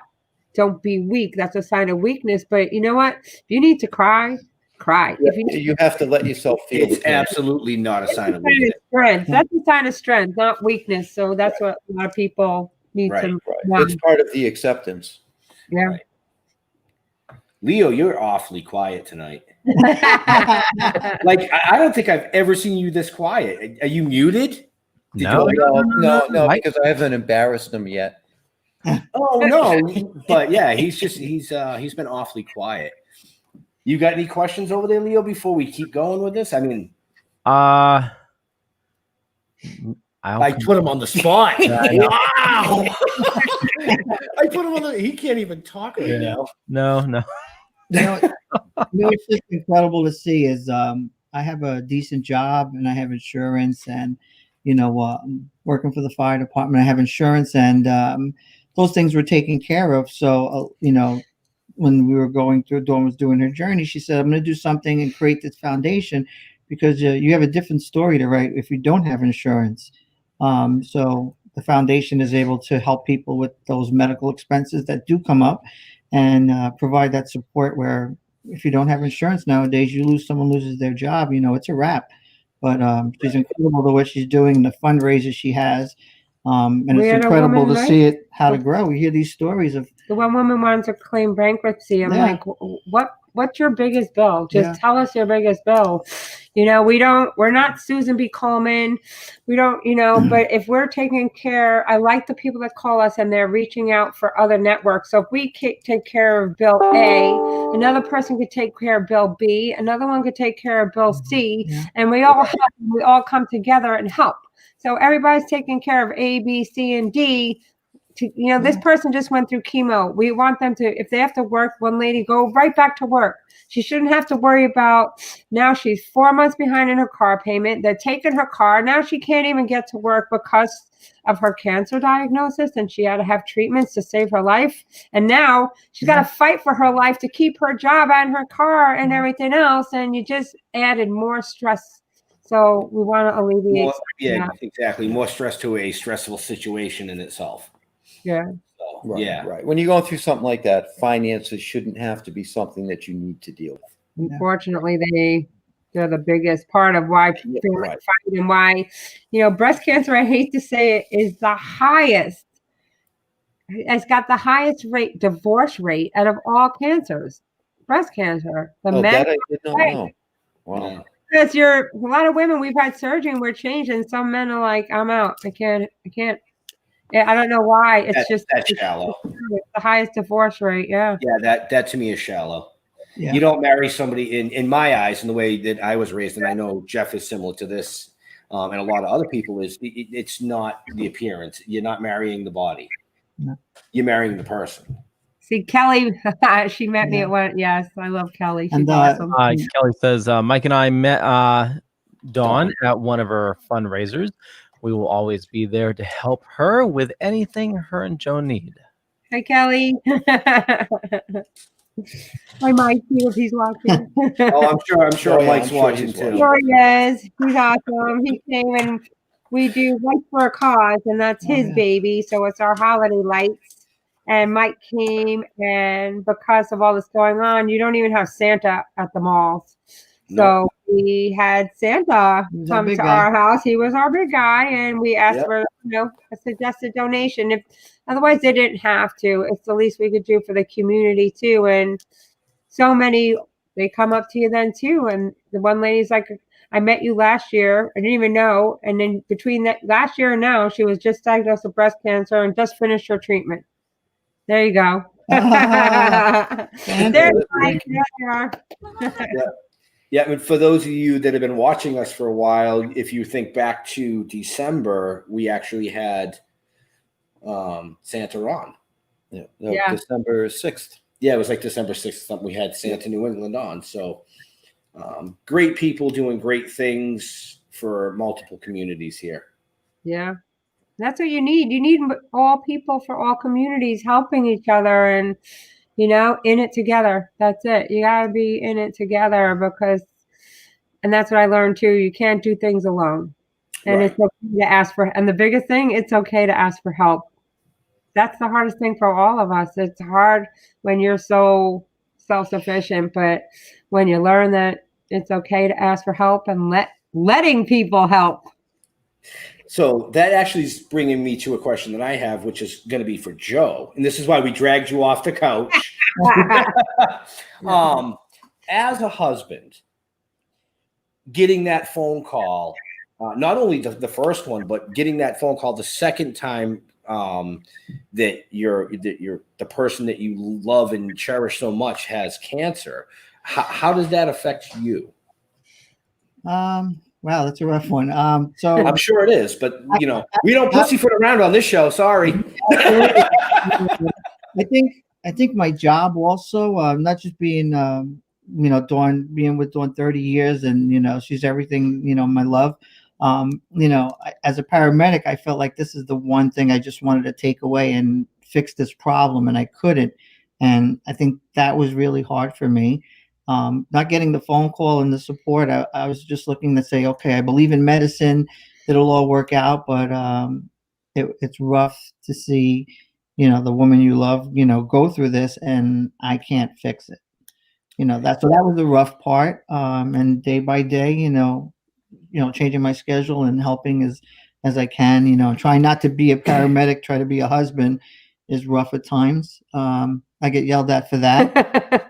[SPEAKER 7] don't be weak. That's a sign of weakness. But you know what? If you need to cry, cry.
[SPEAKER 9] Yeah, you have to let yourself feel.
[SPEAKER 6] It's absolutely not a sign of weakness.
[SPEAKER 7] Strength. That's a sign of strength, not weakness. So that's what a lot of people need to know.
[SPEAKER 9] It's part of the acceptance.
[SPEAKER 7] Yeah.
[SPEAKER 6] Right. Leo, you're awfully quiet tonight. Like, I don't think I've ever seen you this quiet. Are you muted?
[SPEAKER 9] No, because I haven't embarrassed him yet.
[SPEAKER 6] Oh no, but yeah, he's been awfully quiet. You got any questions over there, Leo, before we keep going with this? I mean,
[SPEAKER 4] I
[SPEAKER 6] put him on the spot.
[SPEAKER 4] Wow.
[SPEAKER 6] I put him on the. He can't even talk right now.
[SPEAKER 4] No.
[SPEAKER 11] It's just incredible to see. Is I have a decent job and I have insurance, and working for the fire department. I have insurance, and those things were taken care of. So when we were going through, Dawn was doing her journey, she said, I'm going to do something and create this foundation, because you have a different story to write if you don't have insurance. So the foundation is able to help people with those medical expenses that do come up, and provide that support where if you don't have insurance nowadays, someone loses their job, it's a wrap. But she's incredible to what she's doing, the fundraisers she has. And it's incredible to see it, how to grow. We hear these stories of
[SPEAKER 7] the one woman wanted to claim bankruptcy. I'm like, what's your biggest bill? Just tell us your biggest bill. We're not Susan B. Coleman. We don't, but if we're taking care, I like the people that call us and they're reaching out for other networks. So if we take care of bill A, another person could take care of bill B, another one could take care of bill C, and we all come together and help. So everybody's taking care of A, B, C, and D. This person just went through chemo. We want them to, if they have to work, one lady, go right back to work. She shouldn't have to worry about, now she's 4 months behind in her car payment. They're taking her car. Now she can't even get to work because of her cancer diagnosis, and she had to have treatments to save her life. And now she's got to fight for her life to keep her job and her car and everything else. And you just added more stress. So we want to alleviate.
[SPEAKER 6] Exactly. More stress to a stressful situation in itself.
[SPEAKER 7] Yeah.
[SPEAKER 9] Right. When you're going through something like that, finances shouldn't have to be something that you need to deal with.
[SPEAKER 7] Unfortunately, they're the biggest part of why people fight, and why, breast cancer, I hate to say it, is the highest. It's got the highest divorce rate out of all cancers. Breast cancer.
[SPEAKER 9] That I did not know. Wow.
[SPEAKER 7] Because a lot of women, we've had surgery and we're changed, and some men are like, I'm out. I can't. I don't know why. It's
[SPEAKER 6] that's shallow.
[SPEAKER 7] It's the highest divorce rate. Yeah.
[SPEAKER 6] Yeah, that to me is shallow.
[SPEAKER 11] Yeah.
[SPEAKER 6] You don't marry somebody in my eyes, in the way that I was raised, and I know Jeff is similar to this. and a lot of other people is it's not the appearance. You're not marrying the body.
[SPEAKER 11] No.
[SPEAKER 6] You're marrying the person.
[SPEAKER 7] See, Kelly, she met me at one. Yes, I love Kelly. She's
[SPEAKER 11] And,
[SPEAKER 7] awesome.
[SPEAKER 4] Kelly says, Mike and I met Dawn at one of her fundraisers. We will always be there to help her with anything her and Joe need.
[SPEAKER 7] Hi, Kelly. Hi, Mike, too, if he's watching.
[SPEAKER 6] Oh, I'm sure
[SPEAKER 9] yeah,
[SPEAKER 6] Mike's
[SPEAKER 9] I'm sure
[SPEAKER 6] watching
[SPEAKER 9] he's
[SPEAKER 6] too.
[SPEAKER 7] Sure he is. He's awesome. He came and we do Lights for a Cause, and that's his baby. So it's our holiday lights. And Mike came, and because of all this going on, you don't even have Santa at the malls. So we had Santa come to our house. He was our big guy, and we asked for a suggested donation. If otherwise they didn't have to. It's the least we could do for the community too. And so many, they come up to you then too. And the one lady's like, I met you last year. I didn't even know. And then between that last year and now, she was just diagnosed with breast cancer and just finished her treatment. There you go. There you are.
[SPEAKER 6] Yeah, but for those of you that have been watching us for a while, if you think back to December, we actually had Santa on.
[SPEAKER 9] December 6th.
[SPEAKER 6] Yeah, it was like December 6th. Something we had Santa New England on. So great people doing great things for multiple communities here.
[SPEAKER 7] Yeah. That's what you need. You need all people for all communities helping each other and, in it together. That's it. You got to be in it together and that's what I learned too. You can't do things alone. And it's okay to ask for, and the biggest thing, it's okay to ask for help. That's the hardest thing for all of us. It's hard when you're so self-sufficient, but when you learn that it's okay to ask for help and letting people help.
[SPEAKER 6] So that actually is bringing me to a question that I have, which is going to be for Joe. And this is why we dragged you off the couch. As a husband, getting that phone call, not only the first one, but getting that phone call the second time that the person that you love and cherish so much has cancer, how does that affect you?
[SPEAKER 11] Wow, that's a rough one. So
[SPEAKER 6] I'm sure it is, but we don't pussyfoot around on this show. Sorry.
[SPEAKER 11] I think my job also, not just being, Dawn, being with Dawn 30 years, and she's everything, my love. As a paramedic, I felt like this is the one thing I just wanted to take away and fix this problem, and I couldn't. And I think that was really hard for me. Not getting the phone call and the support, I was just looking to say, okay, I believe in medicine, it'll all work out, but it's rough to see, the woman you love, go through this, and I can't fix it. That was the rough part. And day by day, changing my schedule and helping as I can, trying not to be a paramedic, try to be a husband is rough at times. I get yelled at for that.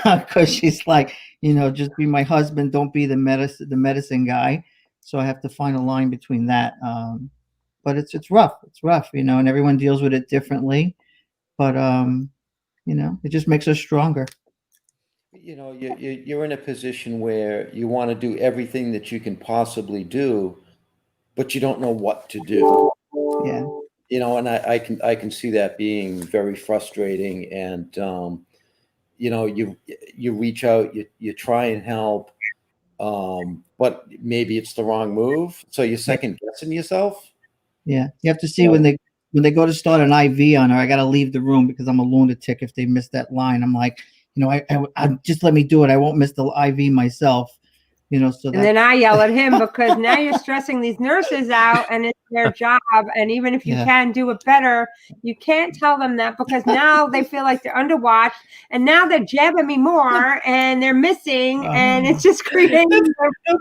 [SPEAKER 11] Because she's like, just be my husband, don't be the medicine guy. So I have to find a line between that. But it's rough. It's rough, and everyone deals with it differently. But it just makes us stronger.
[SPEAKER 9] You're in a position where you want to do everything that you can possibly do, but you don't know what to do.
[SPEAKER 11] Yeah.
[SPEAKER 9] And I can see that being very frustrating. And you reach out, you try and help, but maybe it's the wrong move. So you're second guessing yourself.
[SPEAKER 11] Yeah, you have to see when they go to start an IV on her, I got to leave the room because I'm a lunatic if they miss that line. I'm like, I just let me do it. I won't miss the IV myself. So
[SPEAKER 7] and then I yell at him because now you're stressing these nurses out, and it's their job. And even if you can do it better, you can't tell them that because now they feel like they're underwatched, and now they're jabbing me more, and they're missing, and it's just creating.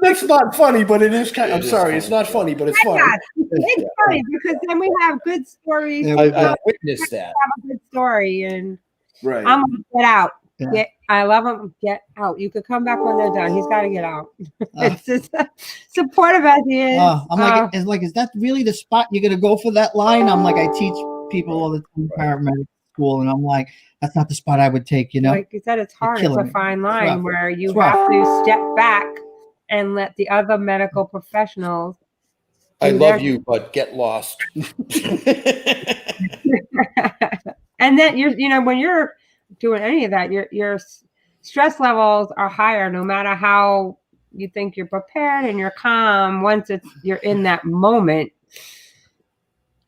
[SPEAKER 6] That's not funny, but it is kind. I'm sorry, it's not funny, but it's funny.
[SPEAKER 7] It's funny because then we have good stories.
[SPEAKER 6] I witnessed that.
[SPEAKER 7] Have a good story, and
[SPEAKER 6] right.
[SPEAKER 7] I'm gonna get out. Yeah. I love him. Get out. You could come back when they're done. He's got to get out. It's just supportive as he is.
[SPEAKER 11] I'm like, is that really the spot you're going to go for that line? I'm like, I teach people all the time paramedic school, and I'm like, that's not the spot I would take,
[SPEAKER 7] Like you said, it's hard. It's a fine line where you have to step back and let the other medical professionals
[SPEAKER 9] I love you, but get lost.
[SPEAKER 7] And then when you're doing any of that, your stress levels are higher, no matter how you think you're prepared and you're calm. Once you're in that moment,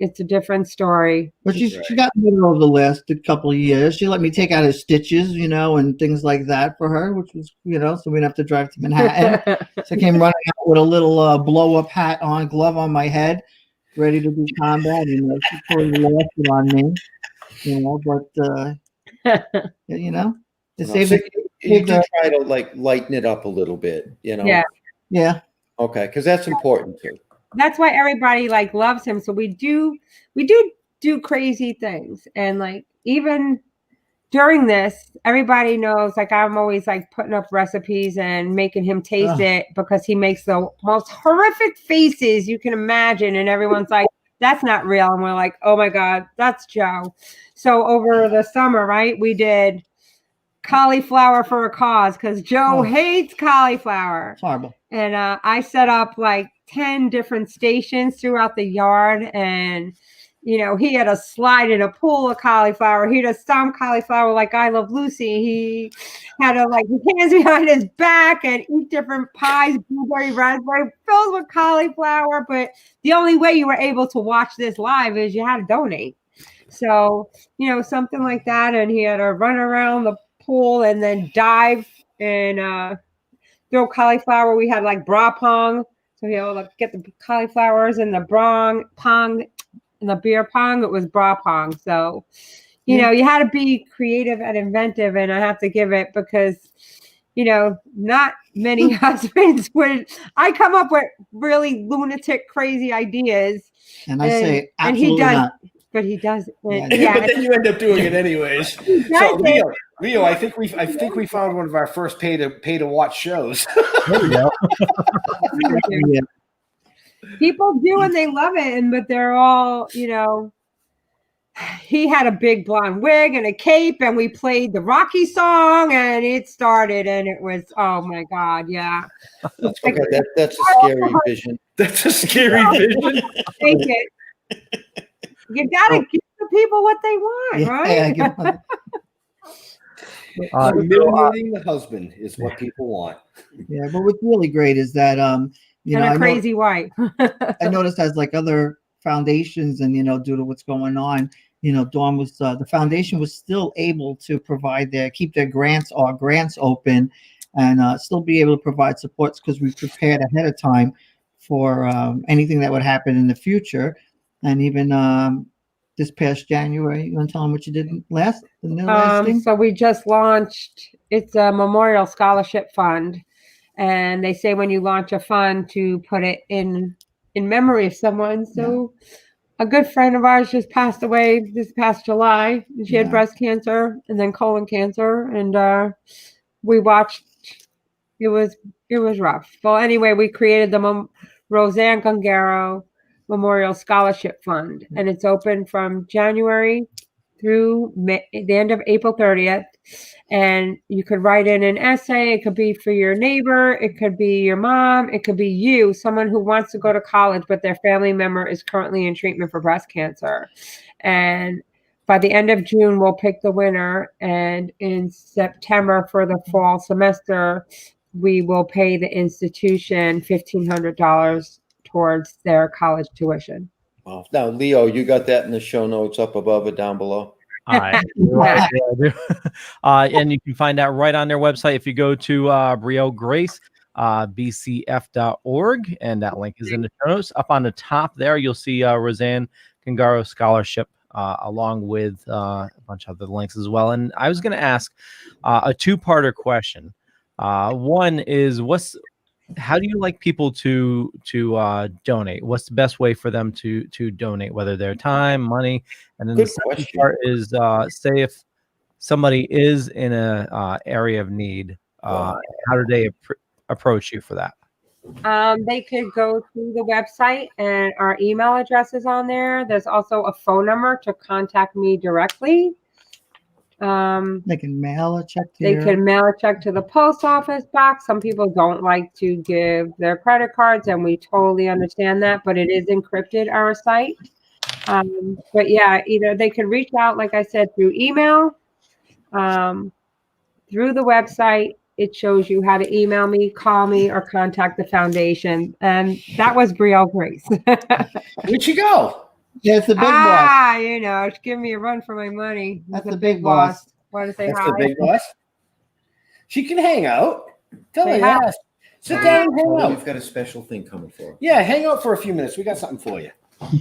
[SPEAKER 7] it's a different story.
[SPEAKER 11] But she got better over the last couple of years. She let me take out her stitches, and things like that for her, which was, so we didn't have to drive to Manhattan. So I came running out with a little blow-up hat on, glove on my head, ready to do combat. She totally lost it on me, but, it saved
[SPEAKER 9] So
[SPEAKER 11] it.
[SPEAKER 9] you do try to lighten it up a little bit,
[SPEAKER 7] Yeah.
[SPEAKER 11] Yeah.
[SPEAKER 9] Okay, because that's important too.
[SPEAKER 7] That's why everybody loves him. So we do crazy things. And even during this, everybody knows I'm always putting up recipes and making him taste it, because he makes the most horrific faces you can imagine. And everyone's like, that's not real. And we're like, oh my God, that's Joe. So over the summer, right, we did cauliflower for a cause, because Joe hates cauliflower.
[SPEAKER 11] It's horrible.
[SPEAKER 7] And I set up 10 different stations throughout the yard, and he had a slide in a pool of cauliflower. He'd have stomped cauliflower like I Love Lucy. He had to his hands behind his back and eat different pies, blueberry, raspberry, filled with cauliflower. But the only way you were able to watch this live is you had to donate. So something like that, and he had to run around the pool and then dive and throw cauliflower. We had bra pong, so he would get the cauliflowers and the pong and the beer pong. It was bra pong. So you had to be creative and inventive, and I have to give it, because not many husbands would. I come up with really lunatic, crazy ideas,
[SPEAKER 11] and I say absolutely
[SPEAKER 7] and he does
[SPEAKER 11] not.
[SPEAKER 7] But he does.
[SPEAKER 6] Yeah, but then you end up doing it anyways. So Leo, I think we found one of our first pay to watch shows.
[SPEAKER 11] There we go.
[SPEAKER 7] Yeah. People do, and they love it, but they're all, he had a big blonde wig and a cape, and we played the Rocky song, and it started, and it was, oh my God, yeah.
[SPEAKER 9] Okay, that's a scary vision.
[SPEAKER 6] That's a scary vision.
[SPEAKER 7] Take it. You gotta give the people what they want, right?
[SPEAKER 6] Humiliating the husband is what people want.
[SPEAKER 11] Yeah, but what's really great is that
[SPEAKER 7] and a crazy wife.
[SPEAKER 11] I noticed as other foundations, and due to what's going on, Dawn was the foundation was still able to keep their grants open, and still be able to provide supports, because we prepared ahead of time for anything that would happen in the future. And even this past January, you want to tell them what you did last thing?
[SPEAKER 7] So we just launched. It's a memorial scholarship fund, and they say when you launch a fund to put it in memory of someone. So a good friend of ours just passed away this past July. She had breast cancer and then colon cancer, and we watched. It was rough. Well, anyway, we created the Roseanne Gungaro Memorial Scholarship Fund, and it's open from January through the end of April 30th. And you could write in an essay. It could be for your neighbor. It could be your mom. It could be you, someone who wants to go to college, but their family member is currently in treatment for breast cancer. And by the end of June, we'll pick the winner. And in September, for the fall semester, we will pay the institution $1,500 towards their college tuition.
[SPEAKER 9] Wow. Now, Leo, you got that in the show notes up above or down below?
[SPEAKER 4] All right. And you can find that right on their website. If you go to Brielle Grace, bcf.org, and that link is in the show notes. Up on the top there, you'll see Roseanne Gungaro Scholarship, along with a bunch of other links as well. And I was going to ask a two-parter question. One is, how do you like people to donate? What's the best way for them to donate, whether their time, money? And then the second part is, say if somebody is in a area of need, how do they approach you for that?
[SPEAKER 7] They could go to the website, and our email address is on there. There's also a phone number to contact me directly.
[SPEAKER 11] They can mail a check to
[SPEAKER 7] They
[SPEAKER 11] your-
[SPEAKER 7] can mail a check to the post office box. Some people don't like to give their credit cards, and we totally understand that, but it is encrypted, our site. But yeah, either they can reach out, like I said, through email, through the website. It shows you how to email me, call me, or contact the foundation. And that was Brielle Grace.
[SPEAKER 6] Where'd she go?
[SPEAKER 11] That's the big boss.
[SPEAKER 7] You know, give me a run for my money.
[SPEAKER 11] That's
[SPEAKER 7] the
[SPEAKER 11] the big boss.
[SPEAKER 7] Want to say
[SPEAKER 6] That's
[SPEAKER 7] hi?
[SPEAKER 6] the big boss. She can hang out. Tell her
[SPEAKER 7] Say hi.
[SPEAKER 6] yes. Sit down and hang
[SPEAKER 9] Well,
[SPEAKER 6] out.
[SPEAKER 9] we've got a special thing coming for her.
[SPEAKER 6] Yeah, hang out for a few minutes. We got something for you.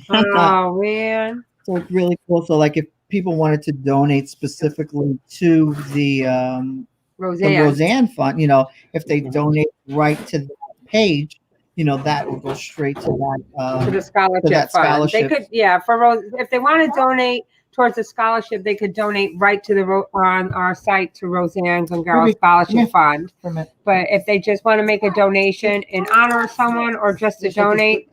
[SPEAKER 7] Oh man.
[SPEAKER 11] So it's really cool. So like if people wanted to donate specifically to the Roseanne Fund, you know, if they donate right to that page, you know, that will go straight to that
[SPEAKER 7] To the scholarship
[SPEAKER 11] that
[SPEAKER 7] fund.
[SPEAKER 11] scholarship.
[SPEAKER 7] They could, if they want to donate towards the scholarship, they could donate right to on our site to Roseanne Gungaro Scholarship Fund. But if they just want to make a donation in honor of someone or just to donate,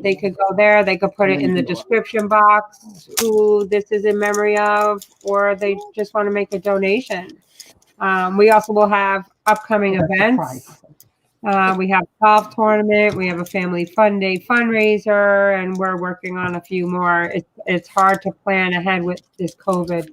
[SPEAKER 7] they could go there. They could put it in the description box who this is in memory of, or they just want to make a donation. We also will have upcoming events. We have a golf tournament. We have a family fun day fundraiser, and we're working on a few more. It's hard to plan ahead with this COVID.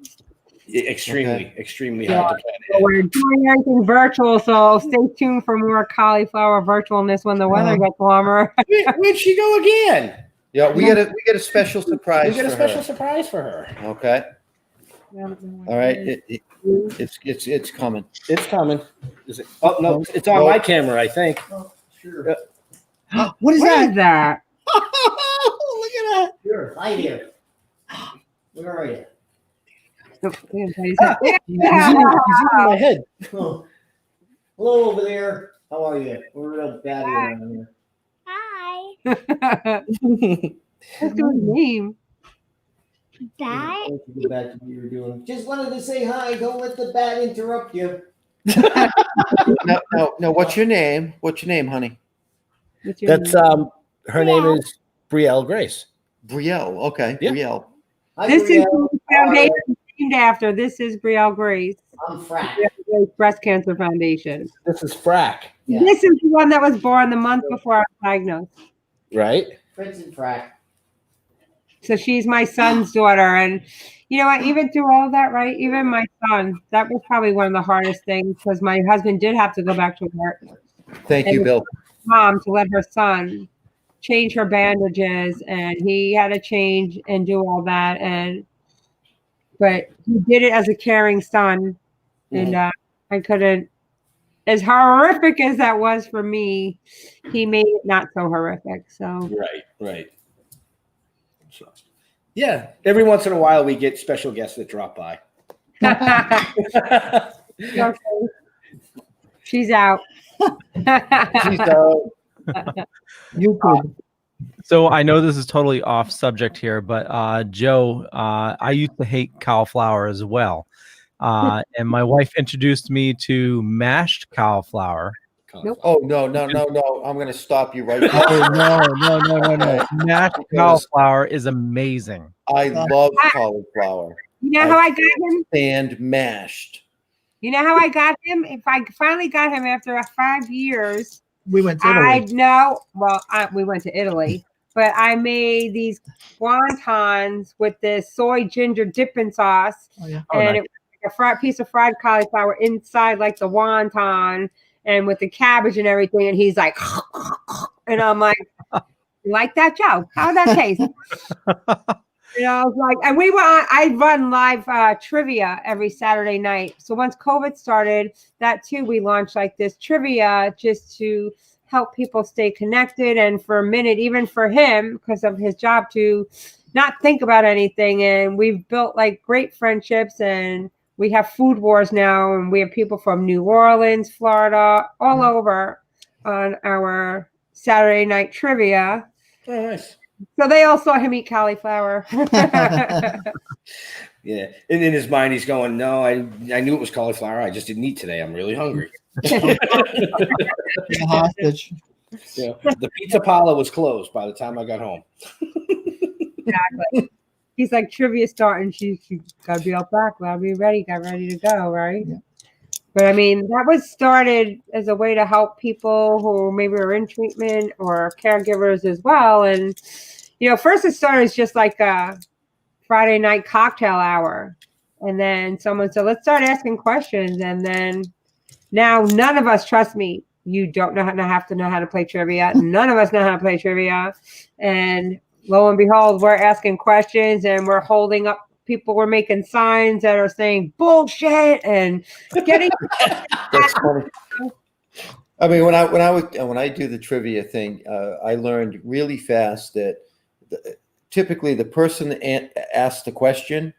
[SPEAKER 6] Extremely hard to plan.
[SPEAKER 7] So we're doing everything virtual, so stay tuned for more cauliflower virtualness when the weather gets warmer.
[SPEAKER 6] Where'd she go again?
[SPEAKER 9] Yeah, we got a special surprise.
[SPEAKER 6] We got a
[SPEAKER 9] for
[SPEAKER 6] special
[SPEAKER 9] her.
[SPEAKER 6] surprise for her.
[SPEAKER 9] Okay. All right. It's coming.
[SPEAKER 6] It's coming. Is it? Oh no, it's on my camera, I think.
[SPEAKER 9] Sure.
[SPEAKER 11] What is that?
[SPEAKER 7] that?
[SPEAKER 11] Oh, look at that.
[SPEAKER 8] Sure, right here. Where are you?
[SPEAKER 6] He's in my head.
[SPEAKER 8] Oh. Hello over there. How are you? We're real batty around here.
[SPEAKER 7] Let's do his name.
[SPEAKER 8] Why don't you go back to what you were doing? Just wanted to say hi. Don't let the bat interrupt you.
[SPEAKER 9] No. What's your name? What's your name, honey?
[SPEAKER 6] That's her name is Brielle Grace.
[SPEAKER 9] Brielle. Okay.
[SPEAKER 6] Yeah.
[SPEAKER 9] Brielle.
[SPEAKER 8] Hi,
[SPEAKER 7] This is
[SPEAKER 8] Brielle.
[SPEAKER 7] the foundation named after. This is Brielle Grace.
[SPEAKER 8] I'm Frack.
[SPEAKER 7] Brielle Grace Breast Cancer Foundation.
[SPEAKER 6] This is Frack.
[SPEAKER 8] Yeah.
[SPEAKER 7] This is the one that was born the month before I was diagnosed.
[SPEAKER 6] Right?
[SPEAKER 8] Prince and Frack.
[SPEAKER 7] So she's my son's daughter. And you know what? Even through all that, right? Even my son, that was probably one of the hardest things because my husband did have to go back to work.
[SPEAKER 9] Thank you, Bill.
[SPEAKER 7] Mom to let her son change her bandages, and he had to change and do all that. But he did it as a caring son. And I couldn't, as horrific as that was for me, he made it not so horrific. So
[SPEAKER 6] Right. So, yeah, every once in a while we get special guests that drop by.
[SPEAKER 7] Okay. She's out.
[SPEAKER 6] She's out.
[SPEAKER 11] You could.
[SPEAKER 4] So I know this is totally off subject here, but Joe, I used to hate cauliflower as well. And my wife introduced me to mashed cauliflower.
[SPEAKER 7] Nope.
[SPEAKER 9] Oh, no. I'm going to stop you right now.
[SPEAKER 4] Oh, no. Mashed cauliflower is amazing.
[SPEAKER 9] I love cauliflower.
[SPEAKER 7] You know how I got him?
[SPEAKER 9] And mashed.
[SPEAKER 7] You know how I got him? If I finally got him after 5 years,
[SPEAKER 11] We went to Italy.
[SPEAKER 7] We went to Italy, but I made these wontons with this soy ginger dipping sauce,
[SPEAKER 11] Oh,
[SPEAKER 7] and it was like a piece of fried cauliflower inside like the wonton, and with the cabbage and everything. And he's like, and I'm like, you like that, Joe? How'd that taste? You know, I was like, and I run live trivia every Saturday night. So once COVID started, that too, we launched like this trivia just to help people stay connected. And for a minute, even for him, because of his job, to not think about anything. And we've built like great friendships, and we have food wars now. And we have people from New Orleans, Florida, all over on our Saturday night trivia.
[SPEAKER 6] Oh, nice.
[SPEAKER 7] So they all saw him eat cauliflower.
[SPEAKER 6] Yeah. And in his mind, he's going, no, I knew it was cauliflower. I just didn't eat today. I'm really hungry.
[SPEAKER 11] Hostage.
[SPEAKER 6] Yeah. The Pizza Parlor was closed by the time I got home.
[SPEAKER 7] Exactly. he's like trivia starting. She gotta be up back, gotta be ready, got ready to go, right?
[SPEAKER 11] Yeah.
[SPEAKER 7] But I mean, that was started as a way to help people who maybe are in treatment or caregivers as well. And first it started as just like a Friday night cocktail hour, and then someone said, "Let's start asking questions." And then now none of us, trust me, you don't have to know how to play trivia. None of us know how to play trivia, and lo and behold, we're asking questions and we're holding up people. We're making signs that are saying bullshit and getting.
[SPEAKER 9] That's funny. I mean, when I do the trivia thing, I learned really fast that typically the person that asks the question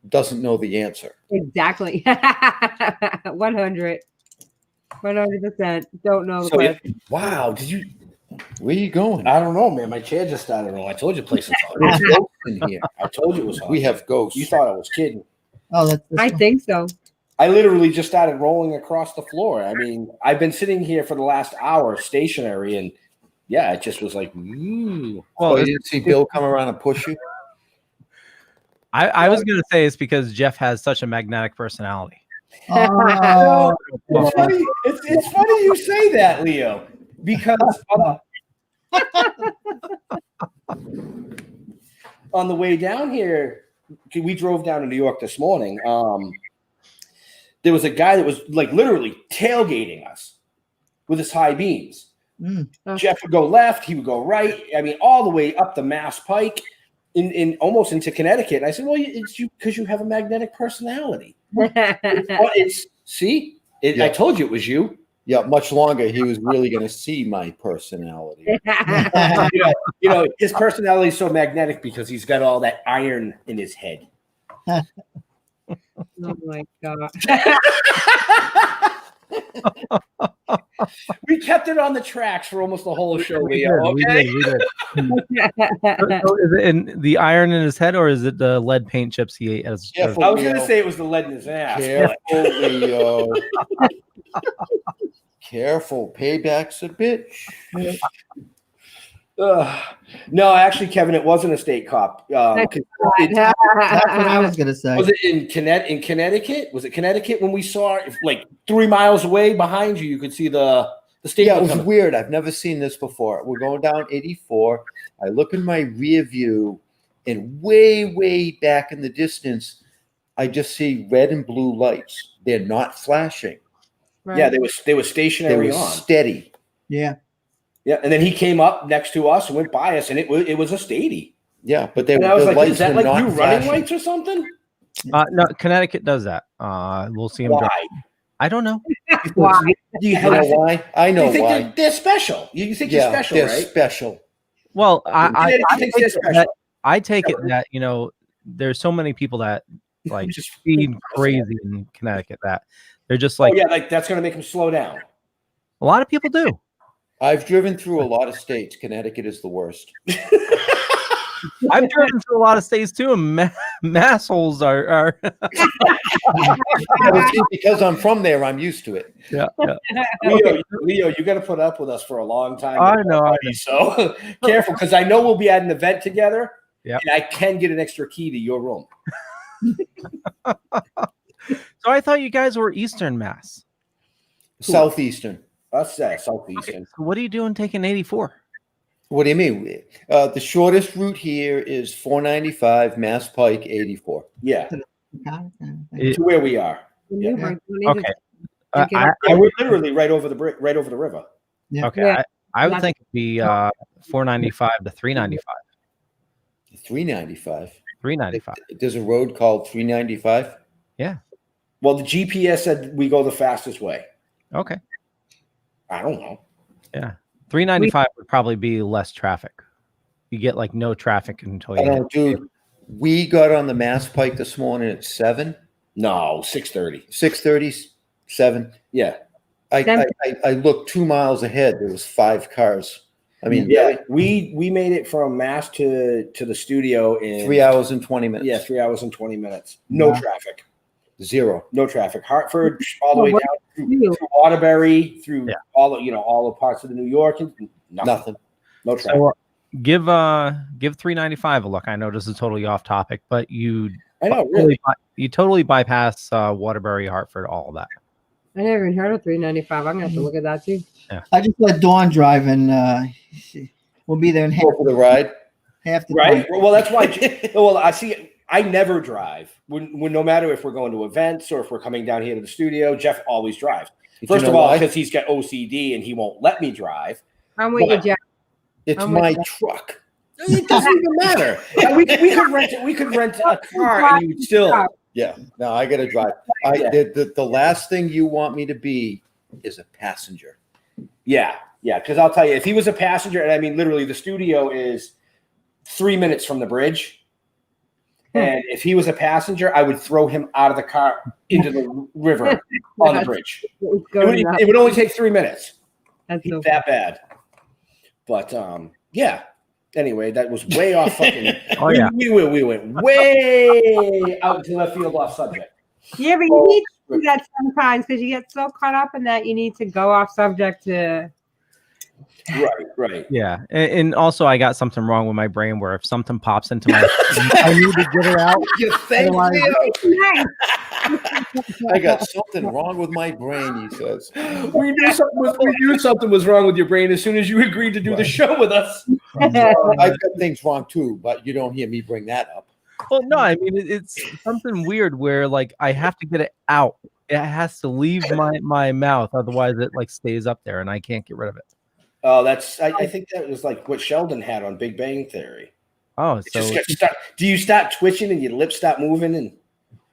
[SPEAKER 9] doesn't know the answer.
[SPEAKER 7] Exactly. 100%. Don't know the question.
[SPEAKER 6] Wow, did you?
[SPEAKER 9] Where you going?
[SPEAKER 6] I don't know, man. My chair just started rolling. I told you, place is
[SPEAKER 9] There's ghosts in here.
[SPEAKER 6] I told you it was hot.
[SPEAKER 9] We have ghosts.
[SPEAKER 6] You thought I was kidding.
[SPEAKER 11] Oh, that's this
[SPEAKER 7] I
[SPEAKER 11] one.
[SPEAKER 7] think so.
[SPEAKER 6] I literally just started rolling across the floor. I mean, I've been sitting here for the last hour stationary, and yeah, it just was like,
[SPEAKER 9] Well, you didn't see Bill come around and push you?
[SPEAKER 4] I was going to say it's because Jeff has such a magnetic personality.
[SPEAKER 11] Oh,
[SPEAKER 6] It's funny. It's funny you say that, Leo, because on the way down here, we drove down to New York this morning. There was a guy that was like literally tailgating us with his high beams. Jeff would go left, he would go right. I mean, all the way up the Mass Pike, in almost into Connecticut. And I said, "Well, it's you because you have a magnetic personality." I told you it was you.
[SPEAKER 9] Yeah, much longer. He was really going to see my personality.
[SPEAKER 6] His personality is so magnetic because he's got all that iron in his head.
[SPEAKER 7] Oh my God.
[SPEAKER 6] We kept it on the tracks for almost the whole show, Leo. Okay.
[SPEAKER 4] We did. So is it in the iron in his head, or is it the lead paint chips he ate?
[SPEAKER 6] I was going to say it was the lead in his ass.
[SPEAKER 9] Careful, Leo. Careful. Payback's a bitch.
[SPEAKER 6] No, actually, Kevin, it wasn't a state cop.
[SPEAKER 11] that's what I was gonna say.
[SPEAKER 6] Was it in Connecticut? Was it Connecticut when we saw it, like 3 miles away behind you? You could see the state.
[SPEAKER 9] Yeah, it was weird. I've never seen this before. We're going down 84. I look in my rear view, and way back in the distance, I just see red and blue lights. They're not flashing.
[SPEAKER 7] Right.
[SPEAKER 6] Yeah, they were stationary.
[SPEAKER 9] They were
[SPEAKER 6] on.
[SPEAKER 9] steady.
[SPEAKER 11] Yeah.
[SPEAKER 6] Yeah, and then he came up next to us and went by us, and it was a statey.
[SPEAKER 9] Yeah, but they
[SPEAKER 6] And
[SPEAKER 9] were.
[SPEAKER 6] I was
[SPEAKER 9] The
[SPEAKER 6] like,
[SPEAKER 9] lights
[SPEAKER 6] "Is that
[SPEAKER 9] were
[SPEAKER 6] like you
[SPEAKER 9] not
[SPEAKER 6] running
[SPEAKER 9] flashing.
[SPEAKER 6] lights or something?"
[SPEAKER 4] No, Connecticut does that. We'll see him.
[SPEAKER 6] Why?
[SPEAKER 4] I don't know.
[SPEAKER 7] Why?
[SPEAKER 6] Do
[SPEAKER 9] You know why? I know
[SPEAKER 6] You think
[SPEAKER 9] why.
[SPEAKER 6] they're special? You think you're special,
[SPEAKER 9] they're
[SPEAKER 6] right?
[SPEAKER 9] special.
[SPEAKER 4] Well,
[SPEAKER 6] Connecticut thinks they're special.
[SPEAKER 4] I take it that there's so many people that like
[SPEAKER 6] Just
[SPEAKER 4] speed crazy in Connecticut that they're just like,
[SPEAKER 6] yeah, like that's going to make them slow down.
[SPEAKER 4] a lot of people do.
[SPEAKER 9] I've driven through a lot of states. Connecticut is the worst.
[SPEAKER 4] I've driven through a lot of states too, and massholes are.
[SPEAKER 9] Because I'm from there, I'm used to it.
[SPEAKER 4] Yeah.
[SPEAKER 6] Leo, you got to put up with us for a long time.
[SPEAKER 4] I know.
[SPEAKER 6] So careful, because I know we'll be at an event together.
[SPEAKER 4] Yeah.
[SPEAKER 6] And I can get an extra key to your room.
[SPEAKER 4] So I thought you guys were Eastern Mass.
[SPEAKER 9] Southeastern.
[SPEAKER 6] Us Southeastern.
[SPEAKER 4] So what are you doing taking 84?
[SPEAKER 9] What do you mean? The shortest route here is 495 Mass Pike 84.
[SPEAKER 6] Yeah.
[SPEAKER 4] It-
[SPEAKER 6] To where we are.
[SPEAKER 7] Yeah.
[SPEAKER 4] Okay.
[SPEAKER 6] Yeah, we're literally right over the river.
[SPEAKER 11] Yeah.
[SPEAKER 4] Okay.
[SPEAKER 7] Yeah.
[SPEAKER 4] I would think it'd be 495 to 395.
[SPEAKER 9] 395.
[SPEAKER 4] 395.
[SPEAKER 9] There's a road called 395.
[SPEAKER 4] Yeah.
[SPEAKER 6] Well, the GPS said we go the fastest way.
[SPEAKER 4] Okay.
[SPEAKER 6] I don't know.
[SPEAKER 4] Yeah. 395 would probably be less traffic. You get like no traffic until you.
[SPEAKER 9] Dude, we got on the Mass Pike this morning at 7.
[SPEAKER 6] No, 6:30.
[SPEAKER 9] 6:30, 7.
[SPEAKER 6] Yeah.
[SPEAKER 9] I looked 2 miles ahead. There was 5 cars. I mean,
[SPEAKER 6] Yeah, we made it from Mass to the studio in
[SPEAKER 9] 3 hours and 20 minutes.
[SPEAKER 6] Yeah, 3 hours and 20 minutes. No traffic.
[SPEAKER 9] Zero.
[SPEAKER 6] No traffic. Hartford all the way
[SPEAKER 7] what
[SPEAKER 6] down through Waterbury, through all the parts of the New York, and nothing.
[SPEAKER 9] Nothing.
[SPEAKER 6] No traffic.
[SPEAKER 4] So give $3.95 a look. I know this is totally off topic, but you totally bypass Waterbury, Hartford, all of that.
[SPEAKER 7] I never even heard of $3.95. I'm gonna have to look at that too.
[SPEAKER 4] Yeah.
[SPEAKER 11] I just let Dawn drive, and we'll be there in half
[SPEAKER 9] Go for the ride.
[SPEAKER 11] half the
[SPEAKER 6] Right.
[SPEAKER 11] time.
[SPEAKER 6] Well, that's why. Well, I see. I never drive when no matter if we're going to events or if we're coming down here to the studio. Jeff always drives. First of all, because he's got OCD and he won't let me drive.
[SPEAKER 7] I'm with you, Jeff.
[SPEAKER 9] It's my truck.
[SPEAKER 6] It doesn't even matter. We could rent a car and you would still.
[SPEAKER 9] Yeah. No, I got to drive. The last thing you want me to be is a passenger.
[SPEAKER 6] Yeah. Because I'll tell you, if he was a passenger, and I mean literally, the studio is 3 minutes from the bridge. And if he was a passenger, I would throw him out of the car into the river on the bridge. It would only take 3 minutes.
[SPEAKER 7] That's so
[SPEAKER 6] that bad. But yeah. Anyway, that was way off fucking. We went way out to left field off subject.
[SPEAKER 7] Yeah, but you need to do that sometimes because you get so caught up in that you need to go off subject to.
[SPEAKER 6] Right.
[SPEAKER 4] Yeah, and also I got something wrong with my brain where if something pops into my, I need to get it out.
[SPEAKER 9] You think I got something wrong with my brain, he says.
[SPEAKER 6] We knew something was wrong with your brain as soon as you agreed to do the show with us.
[SPEAKER 9] I've got things wrong too, but you don't hear me bring that up.
[SPEAKER 4] Well, no, I mean it's something weird where like I have to get it out. It has to leave my mouth, otherwise it like stays up there and I can't get rid of it.
[SPEAKER 6] Oh, I think that was like what Sheldon had on Big Bang Theory.
[SPEAKER 4] Oh, so
[SPEAKER 6] do you start twitching and your lips stop moving? And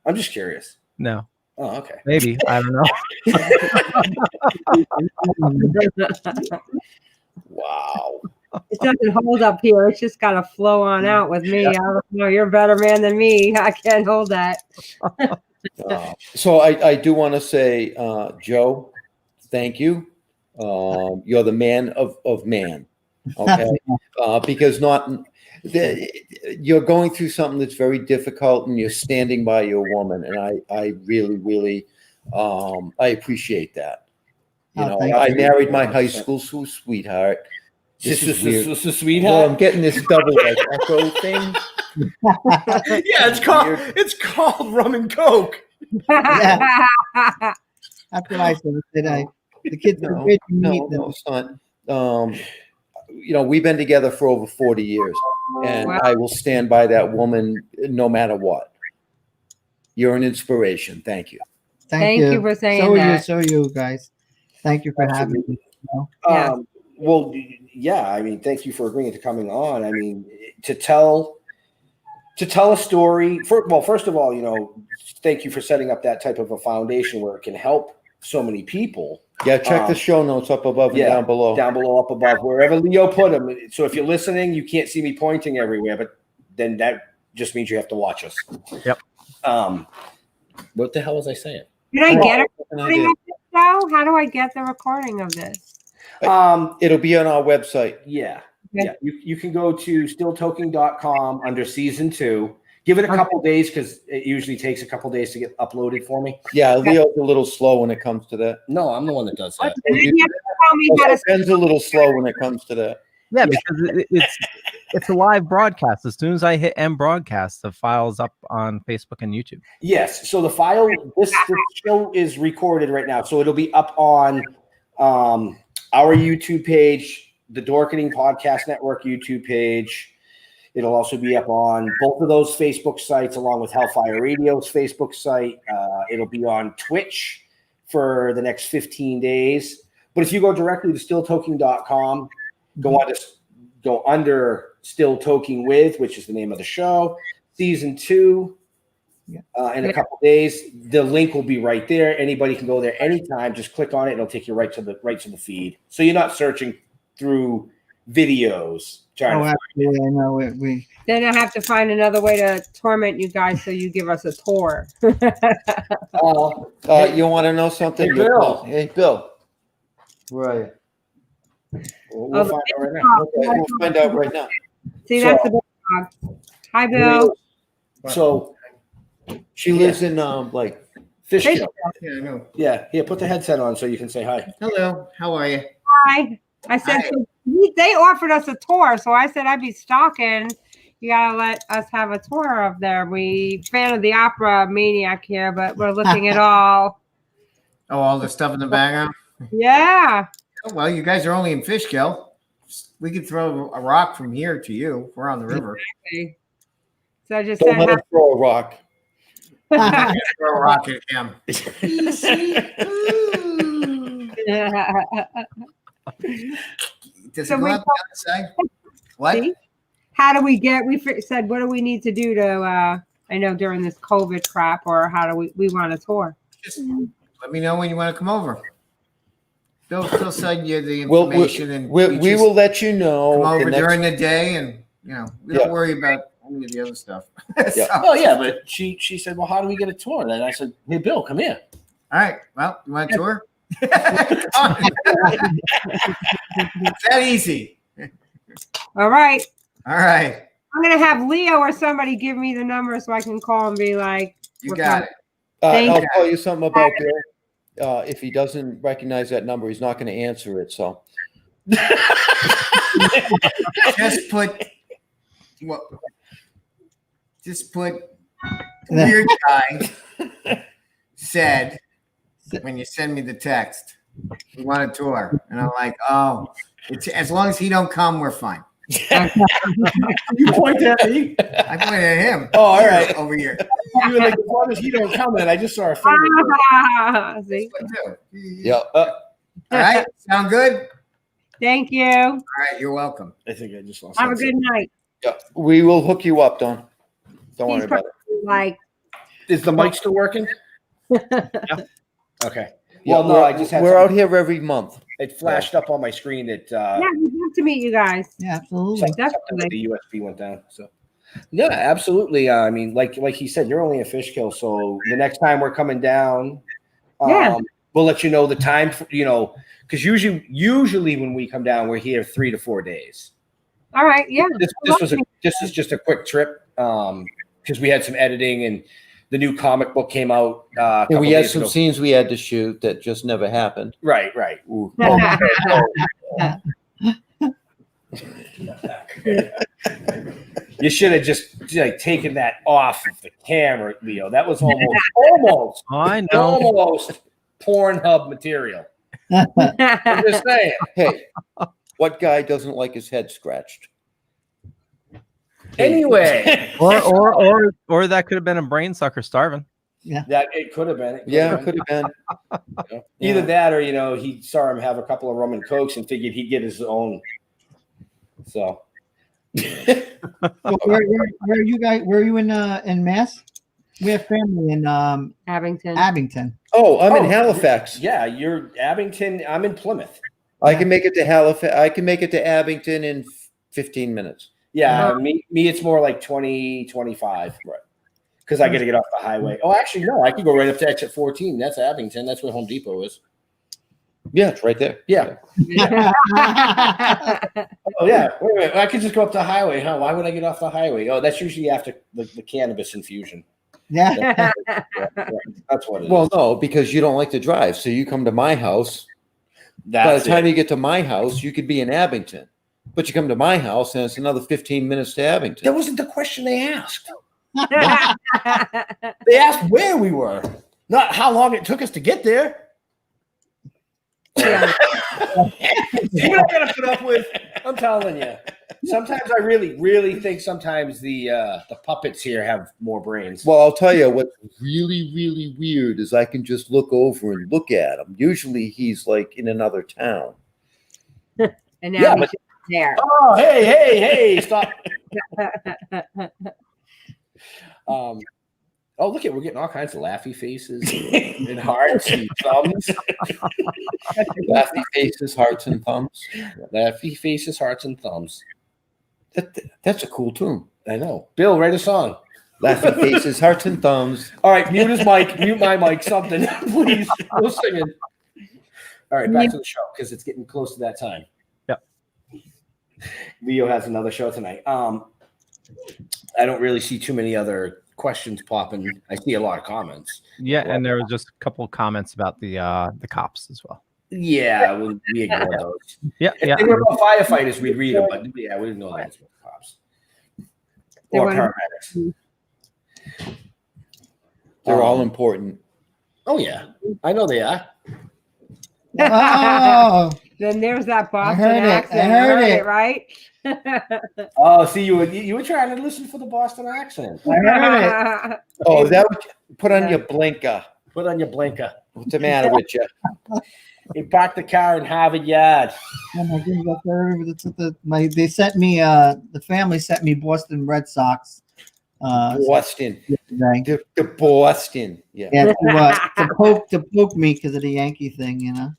[SPEAKER 6] I'm just curious.
[SPEAKER 4] No.
[SPEAKER 6] Oh, okay.
[SPEAKER 4] Maybe. I don't know.
[SPEAKER 9] Wow.
[SPEAKER 7] It doesn't hold up here. It's just got to flow on out with me. I don't know. You're a better man than me. I can't hold that.
[SPEAKER 9] So I do want to say, Joe, thank you. You're the man of man. Okay. Because you're going through something that's very difficult and you're standing by your woman. And I really, really, I appreciate that. You know, I married my high school sweetheart. This is weird.
[SPEAKER 6] This is sweetheart.
[SPEAKER 9] Well, I'm getting this double like echo thing.
[SPEAKER 6] Yeah, it's called rum and coke.
[SPEAKER 11] Yeah. That's what I said today. The kids are great to meet them.
[SPEAKER 9] No, it's not. You know, we've been together for over 40 years, and I will stand by that woman no matter what. You're an inspiration. Thank you.
[SPEAKER 7] Thank you for saying that.
[SPEAKER 11] So you guys. Thank you for having me.
[SPEAKER 6] Well, yeah. I mean, thank you for agreeing to coming on. I mean, to tell a story. First of all, you know, thank you for setting up that type of a foundation where it can help so many people.
[SPEAKER 9] Yeah, check the show notes up above and down below.
[SPEAKER 6] Down below, up above, wherever Leo put them. So if you're listening, you can't see me pointing everywhere, but then that just means you have to watch us.
[SPEAKER 4] Yep.
[SPEAKER 6] What the hell was I saying?
[SPEAKER 7] Did I get a recording of this show? How do I get the recording of this?
[SPEAKER 9] It'll be on our website.
[SPEAKER 6] Yeah. Okay. Yeah. You can go to stilltoking.com under season 2. Give it a couple days because it usually takes a couple days to get uploaded for me.
[SPEAKER 9] Yeah, Leo's a little slow when it comes to that.
[SPEAKER 6] No, I'm the one that does that.
[SPEAKER 9] Ben's a little slow when it comes to that.
[SPEAKER 4] Yeah, because it's a live broadcast. As soon as I hit end broadcast, the file's up on Facebook and YouTube.
[SPEAKER 6] Yes. So the file, this show is recorded right now. So it'll be up on our YouTube page, the Dorkening Podcast Network YouTube page. It'll also be up on both of those Facebook sites, along with Hellfire Radio's Facebook site. It'll be on Twitch for the next 15 days. But if you go directly to stilltoking.com, go under Still Toking With, which is the name of the show, season 2. In a couple days, the link will be right there. Anybody can go there anytime. Just click on it; it'll take you right to the feed. So you're not searching through videos.
[SPEAKER 11] I know it.
[SPEAKER 7] Then I have to find another way to torment you guys, so you give us a tour.
[SPEAKER 9] You want to know something? Hey, Bill. Right. We'll find out right now. Okay, we'll find out right now.
[SPEAKER 7] See, that's the big dog. Hi, Bill.
[SPEAKER 6] So
[SPEAKER 9] she lives in
[SPEAKER 6] Fishkill.
[SPEAKER 8] Yeah, I know.
[SPEAKER 6] Yeah. Here, put the headset on so you can say hi.
[SPEAKER 8] Hello. How are you?
[SPEAKER 7] Hi. I said They offered us a tour, so I said I'd be stalking. You gotta let us have a tour of there. We fan of the opera maniac here, but we're looking at all.
[SPEAKER 8] Oh, all the stuff in the background.
[SPEAKER 7] Yeah.
[SPEAKER 8] Oh, well, you guys are only in Fishkill. We could throw a rock from here to you. We're on the river.
[SPEAKER 7] Exactly. So I just
[SPEAKER 9] Don't
[SPEAKER 7] said,
[SPEAKER 9] let him throw a rock.
[SPEAKER 8] Throw a rock at him. Does it go out the other side? What?
[SPEAKER 7] See? How do we get? We said, what do we need to do to? I know during this COVID crap, or how do we want a tour?
[SPEAKER 8] Just let me know when you want to come over. They'll send you the information, and
[SPEAKER 9] we will let you know.
[SPEAKER 8] Come over during the day, and we don't worry about any of the other stuff.
[SPEAKER 6] So, oh yeah, but she said, well, how do we get a tour? And then I said, hey, Bill, come here.
[SPEAKER 8] All right. Well, you want a tour? It's that easy.
[SPEAKER 7] All right.
[SPEAKER 8] All right.
[SPEAKER 7] I'm gonna have Leo or somebody give me the number so I can call and be like,
[SPEAKER 8] "You got it."
[SPEAKER 9] I'll tell you something about Bill. If he doesn't recognize that number, he's not going to answer it. So
[SPEAKER 8] just put weird guy said when you send me the text, we want a tour, and I'm like, oh, it's as long as he don't come, we're fine.
[SPEAKER 6] You point at me.
[SPEAKER 8] I pointed at him.
[SPEAKER 6] Oh, all right.
[SPEAKER 8] Over here.
[SPEAKER 6] You were like, as long as he don't come, and I just saw a finger.
[SPEAKER 7] See?
[SPEAKER 9] Yeah.
[SPEAKER 8] All right. Sound good?
[SPEAKER 7] Thank you.
[SPEAKER 8] All right. You're welcome.
[SPEAKER 6] I think I just lost.
[SPEAKER 7] Have a good night.
[SPEAKER 9] Yeah, we will hook you up, Dawn. Don't worry about it.
[SPEAKER 7] Like,
[SPEAKER 6] is the mic still working? Yeah. Okay.
[SPEAKER 9] Yeah,
[SPEAKER 6] Well, no, I just had
[SPEAKER 9] we're out here every month.
[SPEAKER 6] It flashed up on my screen that
[SPEAKER 7] yeah, we'd love to meet you guys.
[SPEAKER 11] Yeah, absolutely.
[SPEAKER 7] Definitely.
[SPEAKER 6] the USB went down. So yeah, absolutely. I mean, like he said, you're only in Fishkill, so the next time we're coming down, we'll let you know the time. Because usually when we come down, we're here 3 to 4 days.
[SPEAKER 7] All right. Yeah.
[SPEAKER 6] This is just a quick trip because we had some editing and the new comic book came out.
[SPEAKER 9] And we had some scenes we had to shoot that just never happened.
[SPEAKER 6] Right.
[SPEAKER 9] Ooh.
[SPEAKER 6] You should have just taken that off of the camera, Leo. That was almost
[SPEAKER 4] I know.
[SPEAKER 6] almost Pornhub material. I'm just saying.
[SPEAKER 9] Hey, what guy doesn't like his head scratched?
[SPEAKER 6] Anyway,
[SPEAKER 4] or that could have been a brain sucker starving.
[SPEAKER 11] Yeah,
[SPEAKER 6] that it could have been.
[SPEAKER 9] It could have been.
[SPEAKER 6] Either that, or he saw him have a couple of rum and cokes and figured he'd get his own. So,
[SPEAKER 11] where are you guys? Where are you in Mass? We have family in Abington.
[SPEAKER 9] Oh, I'm in Halifax.
[SPEAKER 6] Yeah, you're Abington. I'm in Plymouth.
[SPEAKER 9] I can make it to Halifax. I can make it to Abington in 15 minutes.
[SPEAKER 6] Yeah, me, it's more like 20, 25. Right. Because I got to get off the highway. Oh, actually, no, I could go right up to exit 14. That's Abington. That's where Home Depot is.
[SPEAKER 9] Yeah, it's right there.
[SPEAKER 6] Yeah. Oh, yeah. Wait a minute. I could just go up the highway, huh? Why would I get off the highway? Oh, that's usually after the cannabis infusion.
[SPEAKER 11] Yeah.
[SPEAKER 6] That's what it is.
[SPEAKER 9] Well, no, because you don't like to drive. So you come to my house. By the time you get to my house, you could be in Abington. But you come to my house, and it's another 15 minutes to Abington.
[SPEAKER 6] That wasn't the question they asked. They asked where we were, not how long it took us to get there. Yeah. See what I gotta put up with? I'm telling you. Sometimes I really, really think sometimes the puppets here have more brains.
[SPEAKER 9] Well, I'll tell you what's really, really weird is I can just look over and look at him. Usually he's like in another town.
[SPEAKER 7] And now he's there.
[SPEAKER 6] Oh, hey, stop. Oh, look we're getting all kinds of laughy faces and hearts and thumbs.
[SPEAKER 9] Laughy faces, hearts, and thumbs.
[SPEAKER 6] Laughy faces, hearts, and thumbs.
[SPEAKER 9] That's a cool tune.
[SPEAKER 6] I know. Bill, write a song.
[SPEAKER 9] Laughy faces, hearts, and thumbs.
[SPEAKER 6] All right, mute his mic, mute my mic, something, please. We'll sing it. All right, back to the show because it's getting close to that time.
[SPEAKER 4] Yep.
[SPEAKER 6] Leo has another show tonight. I don't really see too many other questions popping. I see a lot of comments.
[SPEAKER 4] Yeah, and there was just a couple of comments about the cops as well.
[SPEAKER 6] Yeah, we ignore those.
[SPEAKER 4] Yeah,
[SPEAKER 6] If
[SPEAKER 4] yeah.
[SPEAKER 6] they were about firefighters, we'd read them, but yeah, we ignore those cops or paramedics.
[SPEAKER 9] They're all important.
[SPEAKER 6] Oh yeah, I know they are.
[SPEAKER 11] Oh,
[SPEAKER 7] Then there's that Boston
[SPEAKER 11] heard it. I
[SPEAKER 7] accent.
[SPEAKER 11] heard it.
[SPEAKER 7] Right?
[SPEAKER 6] Oh, see, you were trying to listen for the Boston accent.
[SPEAKER 11] I heard it.
[SPEAKER 9] Oh, is that what put on your blinker?
[SPEAKER 6] Put on your blinker.
[SPEAKER 9] What's the matter with you?
[SPEAKER 6] He parked the car in Harvard Yard.
[SPEAKER 11] Oh my goodness, they sent me the family sent me Boston Red Sox.
[SPEAKER 9] Boston.
[SPEAKER 11] Yesterday.
[SPEAKER 9] The Boston. Yeah.
[SPEAKER 11] Yeah, to poke me because of the Yankee thing, you know.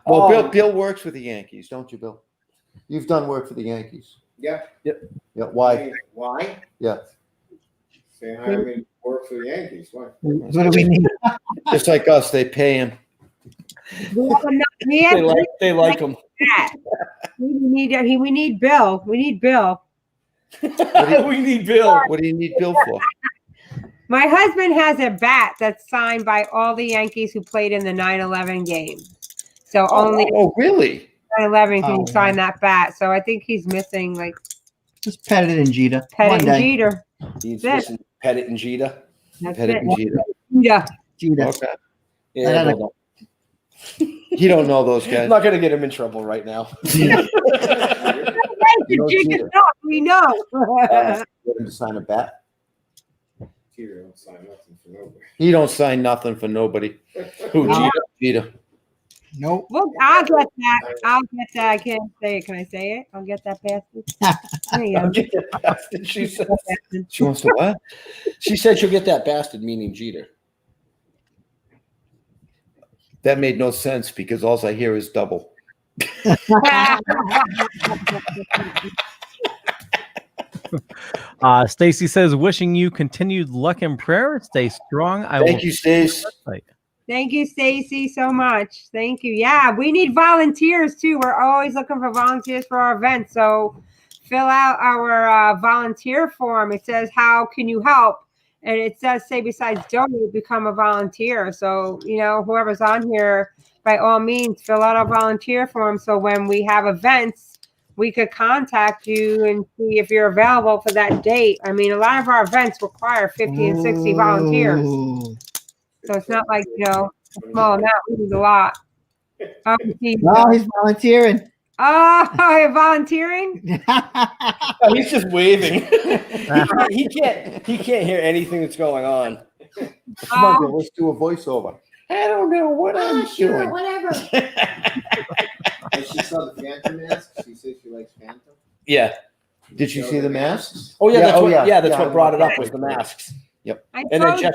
[SPEAKER 9] Well, Bill works for the Yankees, don't you, Bill? You've done work for the Yankees.
[SPEAKER 12] Yeah.
[SPEAKER 6] Yep.
[SPEAKER 9] Yeah. Why?
[SPEAKER 12] Why?
[SPEAKER 9] Yeah.
[SPEAKER 12] Saying I mean work for the Yankees. Why?
[SPEAKER 11] What do we need?
[SPEAKER 9] Just like us, they pay him.
[SPEAKER 6] They like him.
[SPEAKER 7] We need Bill. We need Bill.
[SPEAKER 6] We need Bill.
[SPEAKER 9] What do you need Bill for?
[SPEAKER 7] My husband has a bat that's signed by all the Yankees who played in the 9/11 game. So only
[SPEAKER 9] Oh, really?
[SPEAKER 7] 9/11 can
[SPEAKER 11] Oh,
[SPEAKER 7] sign that bat. So I think he's missing like
[SPEAKER 11] Just Pettit and Jeter.
[SPEAKER 7] Pettit
[SPEAKER 11] One
[SPEAKER 7] and
[SPEAKER 11] day.
[SPEAKER 7] Jeter.
[SPEAKER 6] He's
[SPEAKER 7] That's
[SPEAKER 6] missing Pettit and Jeter.
[SPEAKER 7] That's
[SPEAKER 9] Pettit
[SPEAKER 7] it.
[SPEAKER 9] and Jeter.
[SPEAKER 7] Yeah.
[SPEAKER 11] Jeter.
[SPEAKER 9] Okay.
[SPEAKER 6] Yeah,
[SPEAKER 11] I
[SPEAKER 6] hold
[SPEAKER 9] You don't know those
[SPEAKER 6] on.
[SPEAKER 9] guys.
[SPEAKER 6] I'm not gonna get him in trouble right now.
[SPEAKER 7] Thank you, Jeter. We know.
[SPEAKER 9] Get him to sign a bet.
[SPEAKER 12] Peter don't sign nothing for nobody.
[SPEAKER 9] He don't sign nothing for nobody.
[SPEAKER 6] Who,
[SPEAKER 11] No.
[SPEAKER 6] Jeter?
[SPEAKER 9] Jeter.
[SPEAKER 11] Nope.
[SPEAKER 7] Well, I'll get that. I'll get that. I can't say it. Can I say it? I'll get that bastard. There you go.
[SPEAKER 6] She said.
[SPEAKER 9] She wants to what?
[SPEAKER 6] She said she'll get that bastard, meaning Jeter.
[SPEAKER 9] That made no sense because all I hear is double.
[SPEAKER 4] Stacy says, wishing you continued luck and prayer. Stay strong.
[SPEAKER 9] Thank you, Stace.
[SPEAKER 7] Thank you, Stacy, so much. Thank you. Yeah, we need volunteers too. We're always looking for volunteers for our events. So fill out our volunteer form. It says, how can you help? And it says, say, besides donate, become a volunteer. So, you know, whoever's on here, by all means, fill out a volunteer form. So when we have events, we could contact you and see if you're available for that date. I mean, a lot of our events require 50 and 60 volunteers.
[SPEAKER 11] Ooh.
[SPEAKER 7] So it's not like, you know, a small amount. We need a lot. Oh,
[SPEAKER 11] No, he's volunteering.
[SPEAKER 7] Oh, you're volunteering?
[SPEAKER 6] Oh, he's just waving. he can't hear anything that's going on.
[SPEAKER 9] Come on, Bill, let's do a voiceover. I don't know what I'm doing.
[SPEAKER 12] Whatever. She saw the Phantom mask. She said she likes Phantom.
[SPEAKER 6] Yeah.
[SPEAKER 9] Did you see the masks?
[SPEAKER 6] Oh yeah, that's
[SPEAKER 9] yeah,
[SPEAKER 6] what brought it up was the masks.
[SPEAKER 9] Yep.
[SPEAKER 6] And then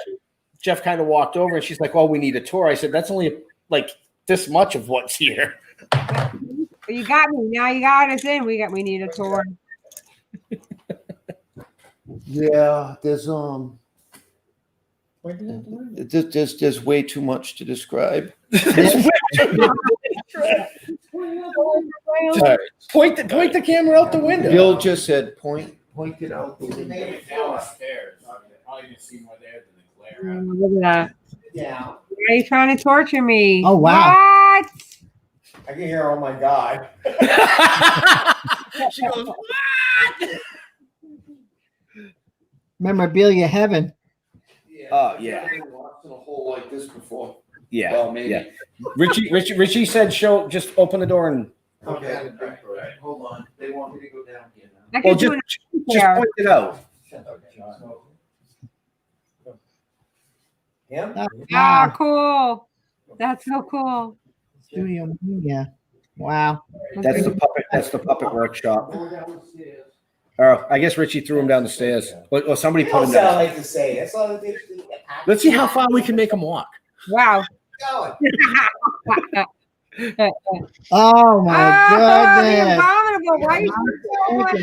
[SPEAKER 6] Jeff kind of walked over and she's like, "Oh, we need a tour." I said, "That's only like this much of what's here."
[SPEAKER 7] You got me. Now you got us in. We need a tour.
[SPEAKER 9] Yeah, there's way too much to describe.
[SPEAKER 6] Point the camera out the window.
[SPEAKER 9] Bill just said point it out the window.
[SPEAKER 12] Downstairs. All you see more there than the glare.
[SPEAKER 7] Look at that.
[SPEAKER 12] Yeah.
[SPEAKER 7] Why are you trying to torture me?
[SPEAKER 11] Oh, wow.
[SPEAKER 7] What?
[SPEAKER 12] I can hear, oh my God.
[SPEAKER 6] She goes, "What?"
[SPEAKER 11] Memorabilia heaven.
[SPEAKER 6] Oh yeah.
[SPEAKER 9] I've been locked in a hole like this before.
[SPEAKER 6] Yeah.
[SPEAKER 9] Well, maybe.
[SPEAKER 6] Yeah. Richie said, just open the door and
[SPEAKER 9] Okay. Hold on. They want me to go down here now.
[SPEAKER 7] I could do
[SPEAKER 6] just
[SPEAKER 7] an
[SPEAKER 6] point it out.
[SPEAKER 9] Him?
[SPEAKER 7] Ah, cool. That's so cool.
[SPEAKER 11] Studio media. Wow.
[SPEAKER 6] That's the puppet workshop. Oh, I guess Richie threw him down the stairs. Or somebody put him down.
[SPEAKER 12] like to say. That's all they do.
[SPEAKER 6] Let's see how far we can make him walk.
[SPEAKER 7] Wow.
[SPEAKER 11] Oh my
[SPEAKER 7] The
[SPEAKER 11] goodness.
[SPEAKER 7] abominable. Why are you so much?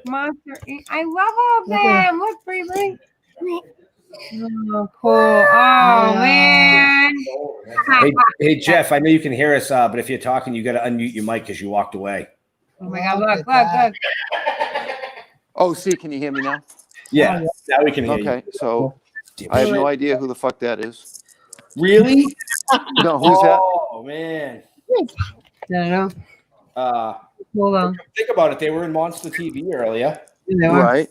[SPEAKER 7] Monster Inc. I love all of them. Look, Bree. Oh, cool. Oh, man.
[SPEAKER 6] Hey, Jeff, I know you can hear us, but if you're talking, you got to unmute your mic because you walked away.
[SPEAKER 7] Oh, my God. Look.
[SPEAKER 5] Oh, see, can you hear me now?
[SPEAKER 6] Yeah, now we can hear you.
[SPEAKER 5] Okay, so I have no idea who the fuck that is.
[SPEAKER 6] Really?
[SPEAKER 5] No, who's that?
[SPEAKER 6] Oh, Oh man.
[SPEAKER 7] I don't know. Hold on.
[SPEAKER 6] Think about it. They were in Monster TV earlier.
[SPEAKER 5] Right.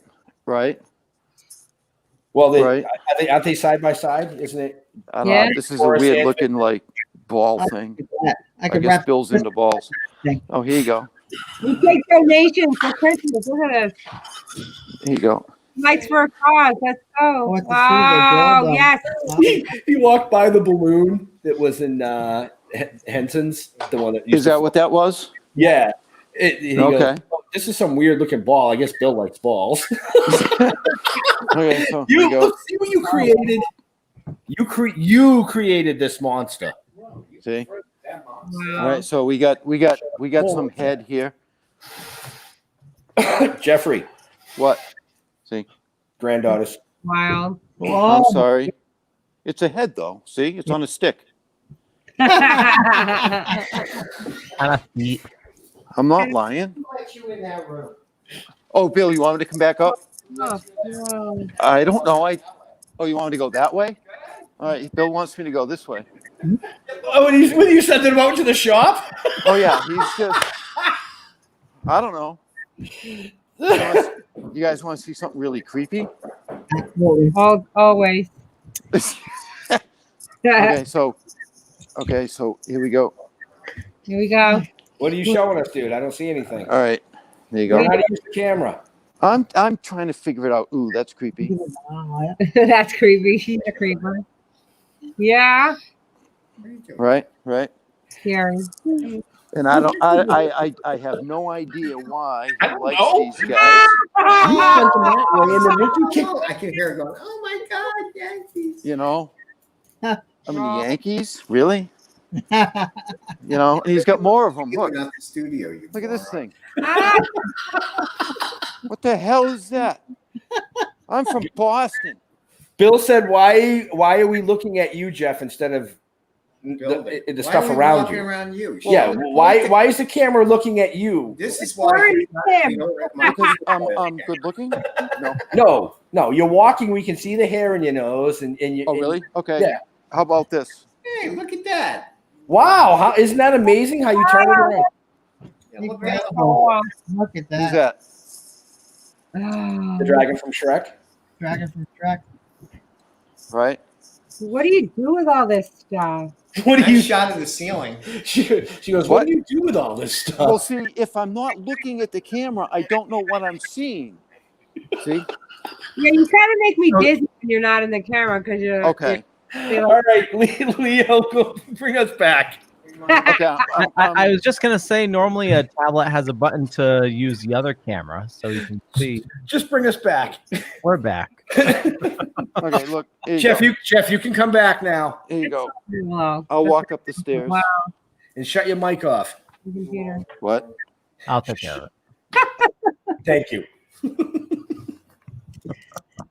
[SPEAKER 6] Well,
[SPEAKER 5] Right.
[SPEAKER 6] aren't they side by side? Isn't it?
[SPEAKER 5] I don't know. This is a weird looking like ball thing.
[SPEAKER 11] I could
[SPEAKER 5] guess
[SPEAKER 11] wrap
[SPEAKER 5] Bill's into balls. Oh, here you go.
[SPEAKER 7] We take donations for Christmas. Look at this.
[SPEAKER 5] Here you go.
[SPEAKER 7] Lights for a cause. Let's go.
[SPEAKER 11] What the
[SPEAKER 7] Wow.
[SPEAKER 11] food they
[SPEAKER 7] Yes.
[SPEAKER 6] He walked by the balloon that was in Henson's. The one that
[SPEAKER 5] Is that what that was?
[SPEAKER 6] Yeah. He
[SPEAKER 5] Okay.
[SPEAKER 6] goes, "Oh, this is some weird looking ball. I guess Bill likes balls.
[SPEAKER 5] Okay, so here you go.
[SPEAKER 6] See what you created. You created this monster.
[SPEAKER 5] See? All right, so we got some head here.
[SPEAKER 6] Jeffrey.
[SPEAKER 5] What? See?
[SPEAKER 6] Granddaughters.
[SPEAKER 7] Wild.
[SPEAKER 5] I'm sorry. It's a head though. See? It's on a stick. I'm not lying. Oh, Bill, you want me to come back up?
[SPEAKER 7] Oh, no.
[SPEAKER 5] I don't know. Oh, you want me to go that way? All right, Bill wants me to go this way.
[SPEAKER 6] Oh, when you sent him out to the shop?
[SPEAKER 5] Oh yeah, he's just. I don't know. You guys want to see something really creepy?
[SPEAKER 7] Always.
[SPEAKER 5] Okay, so here we go.
[SPEAKER 7] Here we go.
[SPEAKER 6] What are you showing us, dude? I don't see anything.
[SPEAKER 5] All right, there you go.
[SPEAKER 6] How do you use the camera?
[SPEAKER 5] I'm trying to figure it out. Ooh, that's creepy.
[SPEAKER 7] That's creepy. She's a creeper. Yeah.
[SPEAKER 5] Right.
[SPEAKER 7] Scary.
[SPEAKER 5] And I have no idea why he likes these guys.
[SPEAKER 8] I can hear it going, oh my God, Yankees.
[SPEAKER 5] You know, I mean, the Yankees, really? You know, and he's got more of them. Look,
[SPEAKER 8] The studio,
[SPEAKER 5] look at this thing. What the hell is that? I'm from Boston.
[SPEAKER 6] Bill said, "Why are we looking at you, Jeff, instead of the stuff around you?"
[SPEAKER 8] Around you?
[SPEAKER 6] Yeah. Why is the camera looking at you?
[SPEAKER 8] This is why.
[SPEAKER 5] Because I'm good looking.
[SPEAKER 6] No. You're walking. We can see the hair in your nose, and you.
[SPEAKER 5] Oh, really? Okay.
[SPEAKER 6] Yeah.
[SPEAKER 5] How about this?
[SPEAKER 8] Hey, look at that.
[SPEAKER 6] Wow! Isn't that amazing? How you turn it around?
[SPEAKER 8] Yeah, look at that.
[SPEAKER 11] Look at
[SPEAKER 5] Who's
[SPEAKER 11] that.
[SPEAKER 5] that?
[SPEAKER 6] The dragon from Shrek.
[SPEAKER 11] Dragon from Shrek.
[SPEAKER 5] Right.
[SPEAKER 7] What do you do with all this stuff?
[SPEAKER 6] What do you
[SPEAKER 8] shot in the ceiling?
[SPEAKER 6] She goes, what do you do with all this stuff?
[SPEAKER 5] Well, see, if I'm not looking at the camera, I don't know what I'm seeing. See?
[SPEAKER 7] Yeah, you kind of make me dizzy when you're not in the camera because you're
[SPEAKER 5] okay.
[SPEAKER 6] All right, Leo, go bring us back.
[SPEAKER 5] Okay,
[SPEAKER 4] I was just gonna say, normally a tablet has a button to use the other camera, so you can see.
[SPEAKER 6] Just bring us back.
[SPEAKER 4] We're back.
[SPEAKER 5] Okay, look,
[SPEAKER 6] Jeff, you can come back now.
[SPEAKER 5] Here you go.
[SPEAKER 7] Wow.
[SPEAKER 5] I'll walk up the stairs.
[SPEAKER 7] Wow.
[SPEAKER 6] And shut your mic off.
[SPEAKER 7] Computer.
[SPEAKER 5] What?
[SPEAKER 4] I'll take care of it.
[SPEAKER 6] Thank you.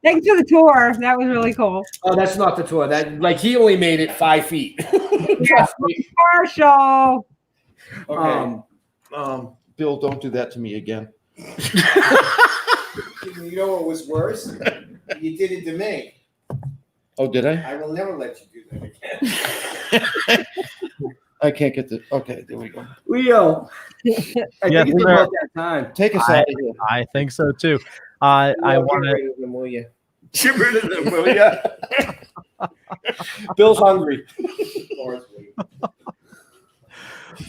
[SPEAKER 7] Thanks for the tour. That was really cool.
[SPEAKER 6] Oh, that's not the tour. He only made it 5 feet. Trust me.
[SPEAKER 7] Marshall.
[SPEAKER 5] Okay. Bill, don't do that to me again.
[SPEAKER 8] You know what was worse? You did it to me.
[SPEAKER 5] Oh, did I?
[SPEAKER 8] I will never let you do that again.
[SPEAKER 5] I can't get the. Okay, there we go.
[SPEAKER 6] Leo. I think it's about that time.
[SPEAKER 5] Take us out of here.
[SPEAKER 4] I think so too. I want
[SPEAKER 6] to. Get rid of them, will ya? Bill's hungry.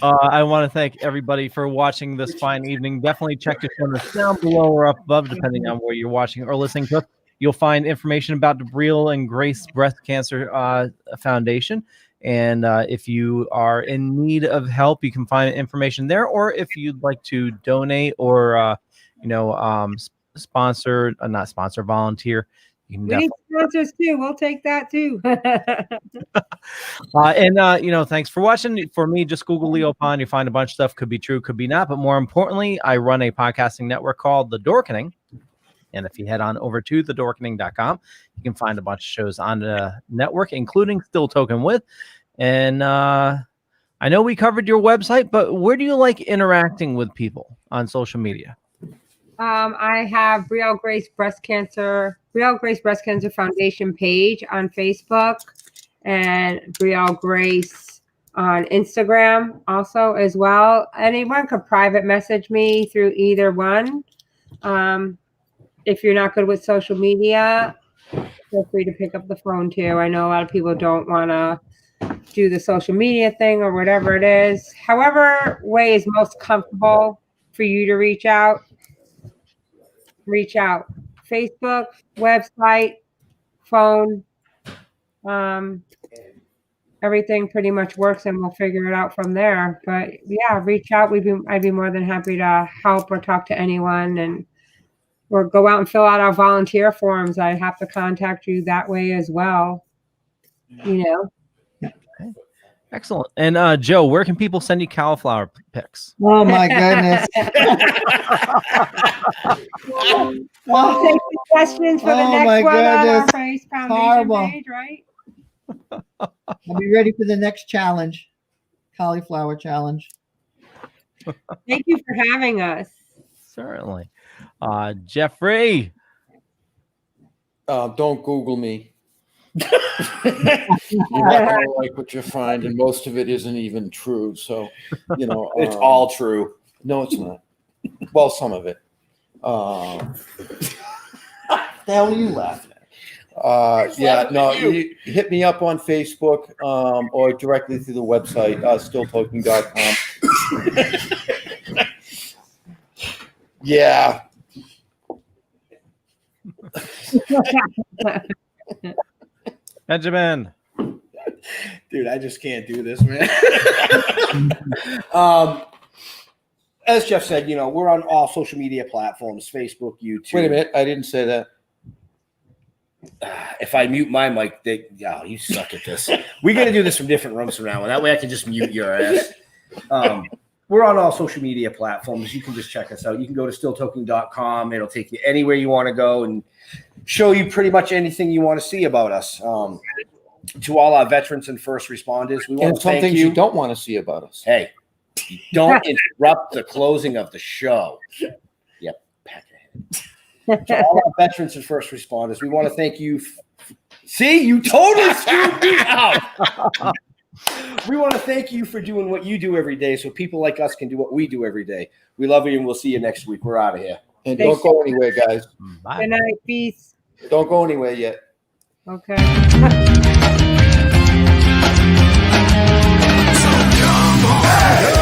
[SPEAKER 4] I want to thank everybody for watching this fine evening. Definitely check the show notes down below or up above, depending on where you're watching or listening to. You'll find information about the Brielle and Grace Breast Cancer Foundation. And if you are in need of help, you can find information there. Or if you'd like to donate or, sponsor, not sponsor, volunteer. You can
[SPEAKER 7] We need sponsors too. We'll take that too.
[SPEAKER 4] Thanks for watching. For me, just Google Leo Pond. You find a bunch of stuff. Could be true, could be not. But more importantly, I run a podcasting network called The Dorkening. And if you head on over to thedorkening.com, you can find a bunch of shows on the network, including Still Toking With. And I know we covered your website, but where do you like interacting with people on social media?
[SPEAKER 7] I have Brielle Grace Breast Cancer Foundation page on Facebook, and Brielle Grace on Instagram also as well. Anyone could private message me through either one. If you're not good with social media, feel free to pick up the phone too. I know a lot of people don't want to do the social media thing or whatever it is. However way is most comfortable for you to reach out. Reach out. Facebook, website, phone, everything pretty much works, and we'll figure it out from there. But yeah, reach out. I'd be more than happy to help or talk to anyone, or go out and fill out our volunteer forms. I have to contact you that way as well. You know.
[SPEAKER 4] Excellent. And Joe, where can people send you cauliflower pics?
[SPEAKER 11] Oh my goodness.
[SPEAKER 7] We'll take suggestions for the next one on our Face Foundation page, right?
[SPEAKER 11] I'll be ready for the next challenge. Cauliflower challenge.
[SPEAKER 7] Thank you for having us.
[SPEAKER 4] Certainly. Jeffrey.
[SPEAKER 9] Don't Google me. You're not gonna like what you find, and most of it isn't even true. So, you know,
[SPEAKER 6] It's all true.
[SPEAKER 9] No, it's not. Well, some of it.
[SPEAKER 6] The hell are you laughing at?
[SPEAKER 9] Yeah, no, you hit me up on Facebook or directly through the website, stilltoking.com. Yeah.
[SPEAKER 4] Benjamin.
[SPEAKER 6] Dude, I just can't do this, man. As Jeff said, you know, we're on all social media platforms, Facebook, YouTube.
[SPEAKER 9] Wait a minute, I didn't say that.
[SPEAKER 6] If I mute my mic, you suck at this. We got to do this from different rooms from now on. That way I can just mute your ass. We're on all social media platforms. You can just check us out. You can go to stilltoking.com. It'll take you anywhere you want to go and show you pretty much anything you want to see about us. To all our veterans and first responders, we want to
[SPEAKER 9] some
[SPEAKER 6] thank
[SPEAKER 9] things
[SPEAKER 6] you.
[SPEAKER 9] you don't want to see about us.
[SPEAKER 6] Hey, don't interrupt the closing of the show. Yep, pack it. To all our veterans and first responders, we want to thank you. See, you totally screwed me out. We want to thank you for doing what you do every day so people like us can do what we do every day. We love you, and we'll see you next week. We're out of here.
[SPEAKER 9] And don't go anywhere, guys.
[SPEAKER 4] Bye.
[SPEAKER 7] Good night. Peace.
[SPEAKER 9] Don't go anywhere yet.
[SPEAKER 7] Okay.
[SPEAKER 2] Come on.